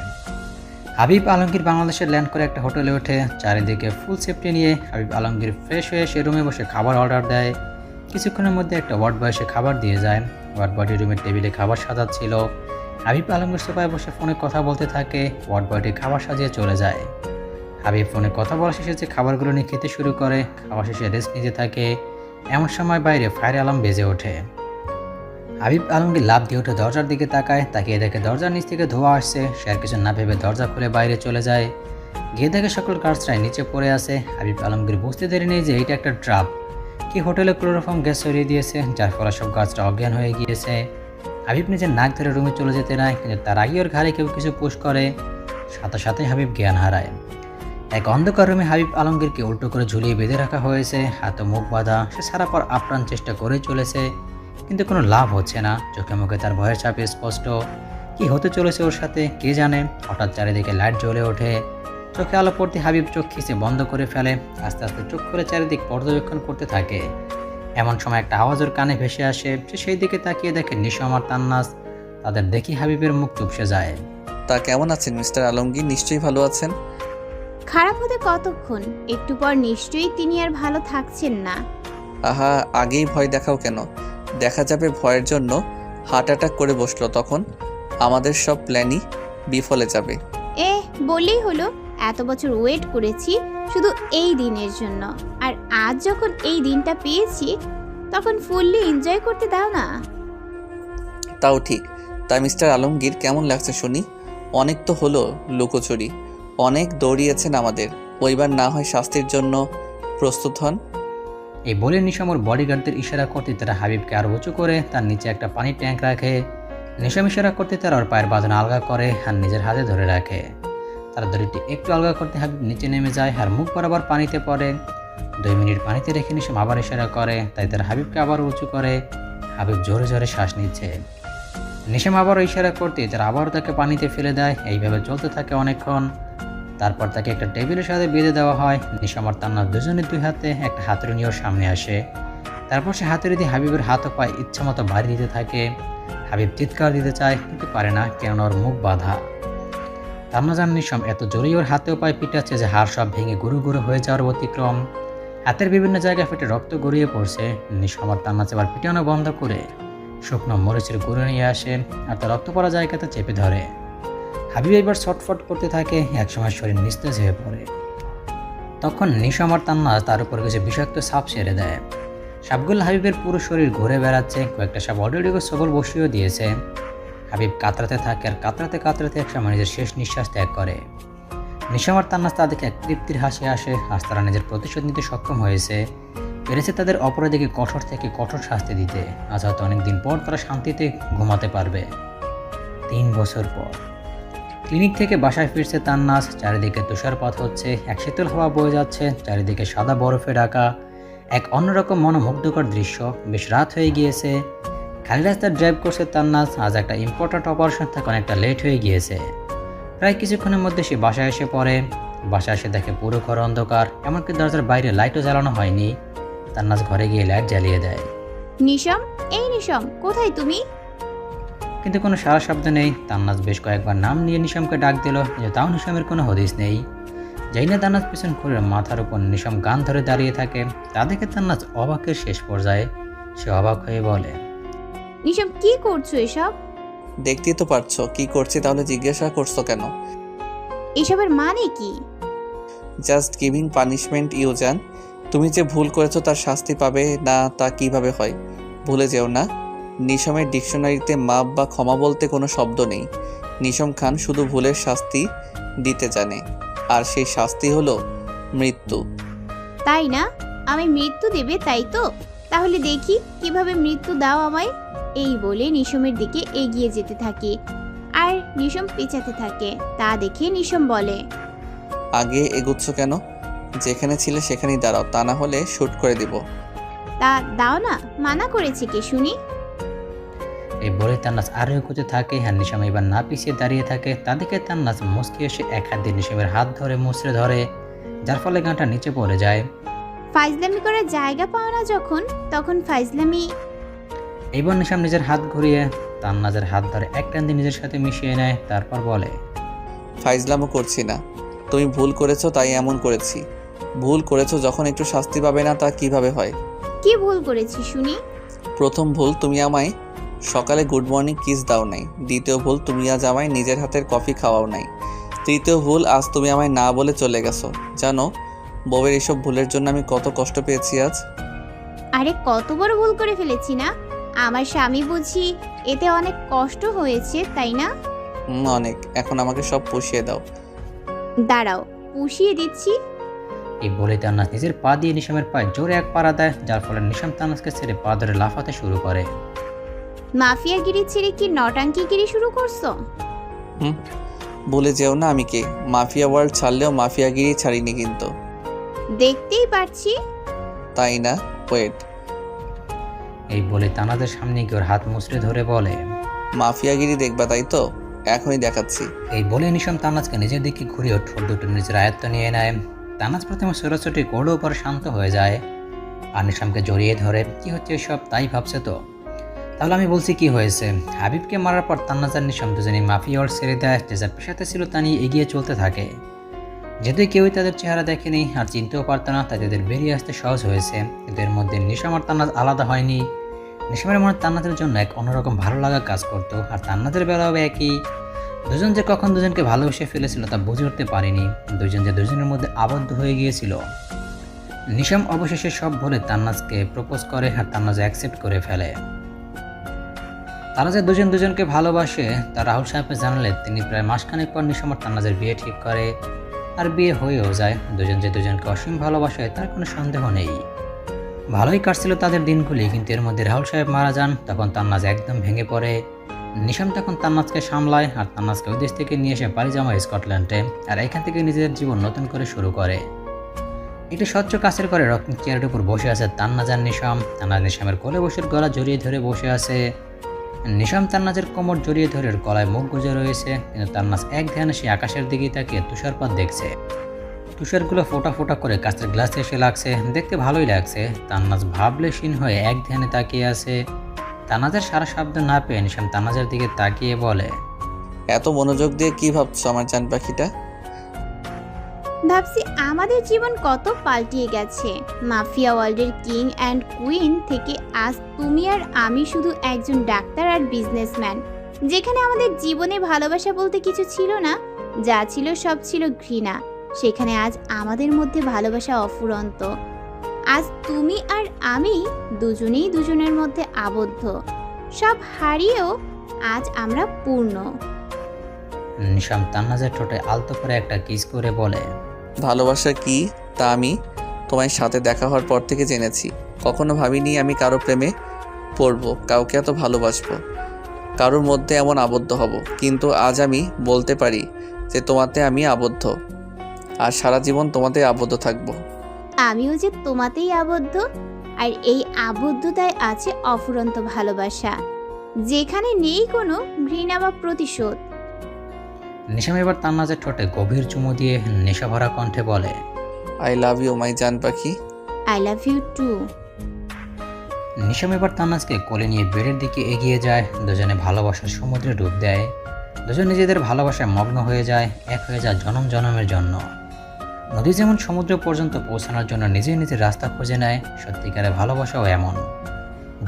হাবিব আলমগীর বাংলাদেশে ল্যান্ড করে একটা হোটেলে ওঠে। চারিদিকে ফুল সেফটি নিয়ে হাবিব আলমগীর ফ্রেশ হয়ে সে রুমে বসে খাবার অর্ডার দেয়। কিছুক্ষণের মধ্যে একটা ওয়ার্ড বয় এসে খাবার দিয়ে যায়। ওয়ার্ড বয়টি রুমের টেবিলে খাবার সাজাচ্ছিল। হাবিব আলমগীর সোফায় বসে ফোনে কথা বলতে থাকে। ওয়ার্ড বয়টি খাবার সাজিয়ে চলে যায়। হাবিব ফোনে কথা বলা শেষে যে খাবারগুলো নিয়ে খেতে শুরু করে। খাবার শেষে রেস্ট নিতে থাকে। এমন সময় বাইরে ফায়ার অ্যালার্ম বেজে ওঠে। হাবিব আলমগীর লাফ দিয়ে উঠে দরজার দিকে তাকায়। তাকিয়ে দেখে দরজার নিচ থেকে ধোঁয়া আসছে। সে আর কিছু না ভেবে দরজা খুলে বাইরে চলে যায়। গিয়ে দেখে সকল গার্ডসরাই নিচে পড়ে আছে। হাবিব আলমগীর বুঝতে দেরি নেই যে এইটা একটা ট্রাপ। কি হোটেলে ক্লোরোফর্ম গ্যাস ছড়িয়ে দিয়েছে, যার ফলে সব গাছরা অজ্ঞান হয়ে গিয়েছে। হাবিব নিজের নাক ধরে রুমে চলে যেতে নেয়, কিন্তু তার আগে ওর ঘাড়ে কেউ কিছু পুশ করে। সাথে সাথে হাবিব জ্ঞান হারায়। এক অন্ধকার রুমে হাবিব আলমগীরকে উল্টো করে ঝুলিয়ে বেঁধে রাখা হয়েছে, হাতে মুখ বাঁধা। সে সারা পর আপ্রাণ চেষ্টা করে চলেছে, কিন্তু কোনো লাভ হচ্ছে না। চোখে মুখে তার ভয়ের চাপে স্পষ্ট। কি হতে চলেছে ওর সাথে কে জানে। হঠাৎ চারিদিকে লাইট জ্বলে ওঠে। চোখে আলো পড়তে হাবিব চোখ খিচে বন্ধ করে ফেলে। আস্তে আস্তে চোখ করে চারিদিক পর্যবেক্ষণ করতে থাকে। এমন সময় একটা আওয়াজ ওর কানে ভেসে আসে। সে সেই দিকে তাকিয়ে দেখে নিশাম আর তান্নাজ। তাদের দেখি হাবিবের মুখ চুপসে যায়। তা কেমন আছেন মিস্টার আলমগীর? নিশ্চয়ই ভালো আছেন। খারাপ হতে কতক্ষণ, একটু পর নিশ্চয়ই তিনি আর ভালো থাকছেন না। আহা, আগেই ভয় দেখাও কেন? দেখা যাবে ভয়ের জন্য হার্ট অ্যাটাক করে বসলো, তখন আমাদের সব প্ল্যানই বিফলে যাবে। বললেই হলো, এত বছর ওয়েট করেছি শুধু এই দিনের জন্য, আর আজ যখন এই দিনটা পেয়েছি তখন ফুললি এনজয় করতে দাও না। তাও ঠিক। তাই মিস্টার আলমগীর কেমন লাগছে শুনি? অনেক তো হলো লুকোচুরি, অনেক দৌড়িয়েছেন আমাদের। ওইবার না হয় শাস্তির জন্য প্রস্তুত হন। এই বলে নিশাম ওর বডিগার্ডদের ইশারা করতে তারা হাবিবকে আরো উঁচু করে তার নিচে একটা পানির ট্যাঙ্ক রাখে। নিশাম ইশারা করতে তারা ওর পায়ের বাঁধন আলগা করে আর নিজের হাতে ধরে রাখে। তারা দড়িটি একটু আলগা করতে হাবিব নিচে নেমে যায় আর মুখ বরাবর পানিতে পড়ে। 2 মিনিট পানিতে রেখে নিশাম আবার ইশারা করে, তাই তারা হাবিবকে আবার উঁচু করে। হাবিব জোরে জোরে শ্বাস নিচ্ছে। নিশাম আবারও ইশারা করতে তারা আবারও তাকে পানিতে ফেলে দেয়। এইভাবে চলতে থাকে অনেকক্ষণ। তারপর তাকে একটা টেবিলের সাথে বেঁধে দেওয়া হয়। নিশাম আর তান্নাজ দুজনের 2 হাতে একটা হাতুড়ি নিয়ে ওর সামনে আসে। তারপর সে হাতুড়ি দিয়ে হাবিবের হাত ও পায়ে ইচ্ছা মতো বাড়ি দিতে থাকে। হাবিব চিৎকার দিতে চায়, কিন্তু পারে না, কেননা ওর মুখ বাঁধা। তান্নাজ আর নিশাম এত জোরেই ওর হাতে ও পায়ে পিটাচ্ছে যে হাড় সব ভেঙে গুরু গুরু হয়ে যাওয়ার ব্যতিক্রম। হাতের বিভিন্ন জায়গায় ফেটে রক্ত গড়িয়ে পড়ছে। নিশাম আর তান্নাজ এবার পিটানো বন্ধ করে শুকনো মরিচের গুঁড়ো নিয়ে আসে আর তার রক্ত পড়া জায়গাতে চেপে ধরে। হাবিব এবার ছটফট করতে থাকে। একসময় শরীর নিস্তেজ হয়ে পড়ে। তখন নিশাম আর তান্নাজ তার উপর কিছু বিষাক্ত সাপ ছেড়ে দেয়। সাপগুলো হাবিবের পুরো শরীর ঘুরে বেড়াচ্ছে। কয়েকটা সাপ অলরেডি সবল বসিয়েও দিয়েছে। হাবিব কাতরাতে থাকে আর কাতরাতে কাতরাতে একসময় নিজের শেষ নিঃশ্বাস ত্যাগ করে। নিশাম আর তান্নাজ তাদেরকে এক তৃপ্তির হাসি আসে, আজ তারা নিজের প্রতিশোধ নিতে সক্ষম পেরেছে তাদের অপরাধীকে কঠোর থেকে কঠোর শাস্তি দিতে। আজ হয়তো অনেকদিন পর তারা শান্তিতে ঘুমাতে পারবে। 3 বছর পর ক্লিনিক থেকে বাসায় ফিরছে তান্নাজ। চারিদিকে তুষারপাত হচ্ছে, এক শীতল হাওয়া বয়ে যাচ্ছে, চারিদিকে সাদা বরফে ঢাকা এক অন্যরকম মনোমুগ্ধকর দৃশ্য। বেশ রাত হয়ে গিয়েছে, খালি রাস্তায় ড্রাইভ করছে তান্নাজ। আজ একটা ইম্পর্ট্যান্ট অপারেশন থেকে অনেকটা লেট হয়ে গিয়েছে। প্রায় কিছুক্ষণের মধ্যে সে বাসায় এসে পড়ে। বাসায় এসে দেখে পুরো ঘর অন্ধকার, এমনকি দরজার বাইরে লাইটও জ্বালানো হয়নি। তান্নাজ ঘরে গিয়ে লাইট জ্বালিয়ে দেয়। নিশাম, এই নিশাম, কোথায় তুমি? কিন্তু কোনো সারা শব্দ নেই। তান্নাজ বেশ কয়েকবার নাম নিয়ে নিশামকে ডাক দিল, কিন্তু তাও নিশামের কোনো হদিস নেই। যাই না তান্নাজ পিছন ঘুরে মাথার উপর নিশাম গান ধরে দাঁড়িয়ে থাকে। তা দেখে তান্নাজ অবাকের শেষ পর্যায়ে। সে অবাক হয়ে বলে, নিশাম, কি করছো এসব? দেখতেই তো পারছো কি করছি, তাহলে জিজ্ঞাসা করছো কেন? এসবের মানে কি? জাস্ট গিভিং পানিশমেন্ট ইউ জান। তুমি যে ভুল করেছো তার শাস্তি পাবে না তা কিভাবে হয়? ভুলে যেও না, নিশামের ডিকশনারিতে মাপ বা ক্ষমা বলতে কোনো শব্দ নেই। নিশাম খান শুধু ভুলের শাস্তি দিতে জানে, আর সেই শাস্তি হলো মৃত্যু। তাই না? আমি মৃত্যু দেবে, তাই তো? তাহলে দেখি কিভাবে মৃত্যু দাও আমায়। এই বলে নিশামের দিকে এগিয়ে যেতে থাকে আর নিশাম পেছাতে থাকে। তা দেখে নিশাম বলে, আগে এগুচ্ছ কেন? যেখানে ছিলে সেখানেই দাঁড়াও, তা না হলে শুট করে দিব। তা দাও না, মানা করেছে কে শুনি? এই বলে তান্নাজ আরও এগোতে থাকে। হ্যাঁ, নিশাম এবার না পিছিয়ে দাঁড়িয়ে থাকে। তা দেখে তান্নাজ মুচকি এসে এক হাত দিয়ে নিশামের হাত ধরে মুচড়ে ধরে, যার ফলে গানটা নিচে পড়ে যায়। ফাইজলামি করার জায়গা পাও না যখন, তখন ফাইজলামি। এইবার নিশাম নিজের হাত ঘুরিয়ে তান্নাজের হাত ধরে এক টান দিয়ে নিজের সাথে মিশিয়ে নেয়। তারপর বলে, ফাইজলামও করছি না, তুমি ভুল করেছো তাই এমন করেছি। ভুল করেছো যখন একটু শাস্তি পাবে না তা কিভাবে হয়? কি ভুল করেছি শুনি? প্রথম ভুল, তুমি আমায় সকালে গুড মর্নিং কিস দাও নাই। দ্বিতীয় ভুল, তুমি আজ আমায় নিজের হাতের কফি খাওয়াও নাই। তৃতীয় ভুল, আজ তুমি আমায় না বলে চলে গেছো। জানো বউয়ের এসব ভুলের জন্য আমি কত কষ্ট পেয়েছি আজ। আরে কত বড় ভুল করে ফেলেছি না? আমার স্বামী বুঝি এতে অনেক কষ্ট হয়েছে, তাই না? অনেক। এখন আমাকে সব পুষিয়ে দাও। দাঁড়াও, পুষিয়ে দিচ্ছি। এই বলে তান্নাজ নিজের পা দিয়ে নিশামের পায়ে জোরে এক পাড়া দেয়, যার ফলে নিশাম তান্নাজকে ছেড়ে পা ধরে লাফাতে শুরু করে। মাফিয়াগিরি ছেড়ে কি নটাঙ্কিগিরি শুরু করছো? বলে যেও না আমি কে। মাফিয়া ওয়ার্ল্ড ছাড়লেও মাফিয়াগিরি ছাড়িনি কিন্তু। দেখতেই পাচ্ছি। তাই না? ওয়েট। এই বলে তান্নাজের সামনে গিয়ে ওর হাত মুচড়ে ধরে বলে, মাফিয়াগিরি দেখবা তাই তো? এখনই দেখাচ্ছি। এই বলে নিশাম তান্নাজকে নিজের দিকে ঘুরিয়ে ঠোঁট দুটো নিজের আয়ত্ত নিয়ে নেয়। তান্নাজ প্রথমে ছোটাছুটি করলেও পরে শান্ত হয়ে যায় আর নিশামকে জড়িয়ে ধরে। কি হচ্ছে এসব তাই ভাবছে তো? তাহলে আমি বলছি কি হয়েছে। হাবিবকে মারার পর তান্নাজ আর নিশাম দুজনেই মাফিয়া ওয়ার্ল্ড ছেড়ে দেয়। যে যার পেশাতে ছিল তা নিয়ে এগিয়ে চলতে থাকে। যেহেতু কেউই তাদের চেহারা দেখেনি আর চিনতেও পারত না, তাই তাদের বেরিয়ে আসতে সহজ হয়েছে। কিন্তু এর মধ্যে নিশাম আর তান্নাজ আলাদা হয়নি। নিশামের মনে তান্নাজের জন্য এক অন্যরকম ভালো লাগা কাজ করতো, আর তান্নাজের বেলাও একই। দুজন যে কখন দুজনকে ভালোবেসে ফেলেছিল তা বুঝে উঠতে পারেনি। দুজন যে দুজনের মধ্যে আবদ্ধ হয়ে গিয়েছিল। নিশাম অবশেষে সব ভুলে তান্নাজকে প্রপোজ করে আর তান্নাজ অ্যাকসেপ্ট করে ফেলে। তারা যে দুজন দুজনকে ভালোবাসে তা রাহুল সাহেবকে জানালে তিনি প্রায় মাসখানেক পর নিশাম আর তান্নাজের বিয়ে ঠিক করে, আর বিয়ে হয়েও যায়। দুজন যে দুজনকে অসীম ভালোবাসে তার কোনো সন্দেহ নেই। ভালোই কাটছিল তাদের দিনগুলি, কিন্তু এর মধ্যে রাহুল সাহেব মারা যান। তখন তান্নাজ একদম ভেঙে পড়ে। নিশাম তখন তান্নাজকে সামলায় আর তান্নাজকে ওই দেশ থেকে নিয়ে এসে পাড়ি জমায় স্কটল্যান্ডে, আর এখান থেকে নিজের জীবন নতুন করে শুরু করে। একটু স্বচ্ছ কাছের করে রকিং চেয়ারের উপর বসে আছে তান্নাজ আর নিশাম। তান্নাজ নিশামের কোলে বসে গলা জড়িয়ে ধরে বসে আছে। নিশাম তান্নাজের কোমর জড়িয়ে ধরে গলায় মুখ গুজে রয়েছে, কিন্তু তান্নাজ এক ধ্যানে সে আকাশের দিকে তাকিয়ে তুষারপাত দেখছে। তুষারগুলো ফোটা ফোটা করে কাঁচের গ্লাসে এসে লাগছে, দেখতে ভালোই লাগছে। তান্নাজ ভাবলেশীন হয়ে এক ধ্যানে তাকিয়ে আছে। তান্নাজের সারা শব্দ না পেয়ে নিশাম তান্নাজের দিকে তাকিয়ে বলে, এত মনোযোগ দিয়ে কি ভাবছো আমার জান পাখিটা? ভাবছি আমাদের জীবন কত পাল্টিয়ে গেছে। মাফিয়া ওয়ার্ল্ডের কিং অ্যান্ড কুইন থেকে আজ তুমি আর আমি শুধু একজন ডাক্তার আর বিজনেসম্যান। যেখানে আমাদের জীবনে ভালোবাসা বলতে কিছু ছিল না, যা ছিল সব ছিল ঘৃণা, সেখানে আজ আমাদের মধ্যে ভালোবাসা অফুরন্ত। আজ তুমি আর আমি দুজনেই দুজনের মধ্যে আবদ্ধ। সব হারিয়েও আজ আমরা পূর্ণ। নিশাম তান্নাজের ঠোঁটে আলতো করে একটা কিস করে বলে, ভালোবাসা কি তা আমি তোমার সাথে দেখা হওয়ার পর থেকে জেনেছি। কখনো ভাবিনি আমি কারো প্রেমে পড়বো, কাউকে এত ভালোবাসবো, কারোর মধ্যে এমন আবদ্ধ হব। কিন্তু আজ আমি বলতে পারি যে তোমাতে আমি আবদ্ধ, আর সারা জীবন তোমাতে আবদ্ধ থাকবো। আমিও যে তোমাতেই আবদ্ধ, আর এই আবদ্ধতায় আছে অফুরন্ত ভালোবাসা, যেখানে নেই কোনো ঘৃণা বা প্রতিশোধ। নিশাম এবার তান্নাজের ঠোঁটে গভীর চুমু দিয়ে নেশাভরা কণ্ঠে বলে, আই লাভ ইউ মাই জান পাখি। I love you too. Nisham এবার তান্নাজকে কোলে নিয়ে বেডের দিকে এগিয়ে যায়। দুজনে ভালোবাসার সমুদ্রে ডুব দেয়। দুজন নিজেদের ভালোবাসায় মগ্ন হয়ে যায়, এক হয়ে যায় জনম জনমের জন্য। নদী যেমন সমুদ্র পর্যন্ত পৌঁছানোর জন্য নিজে নিজের রাস্তা খুঁজে নেয়, সত্যিকারের ভালোবাসাও এমন।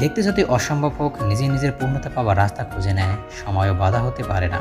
দেখতে যদি অসম্ভব হোক, নিজে নিজের পূর্ণতা পাওয়ার রাস্তা খুঁজে নেয়, সময়ও বাধা হতে পারে না।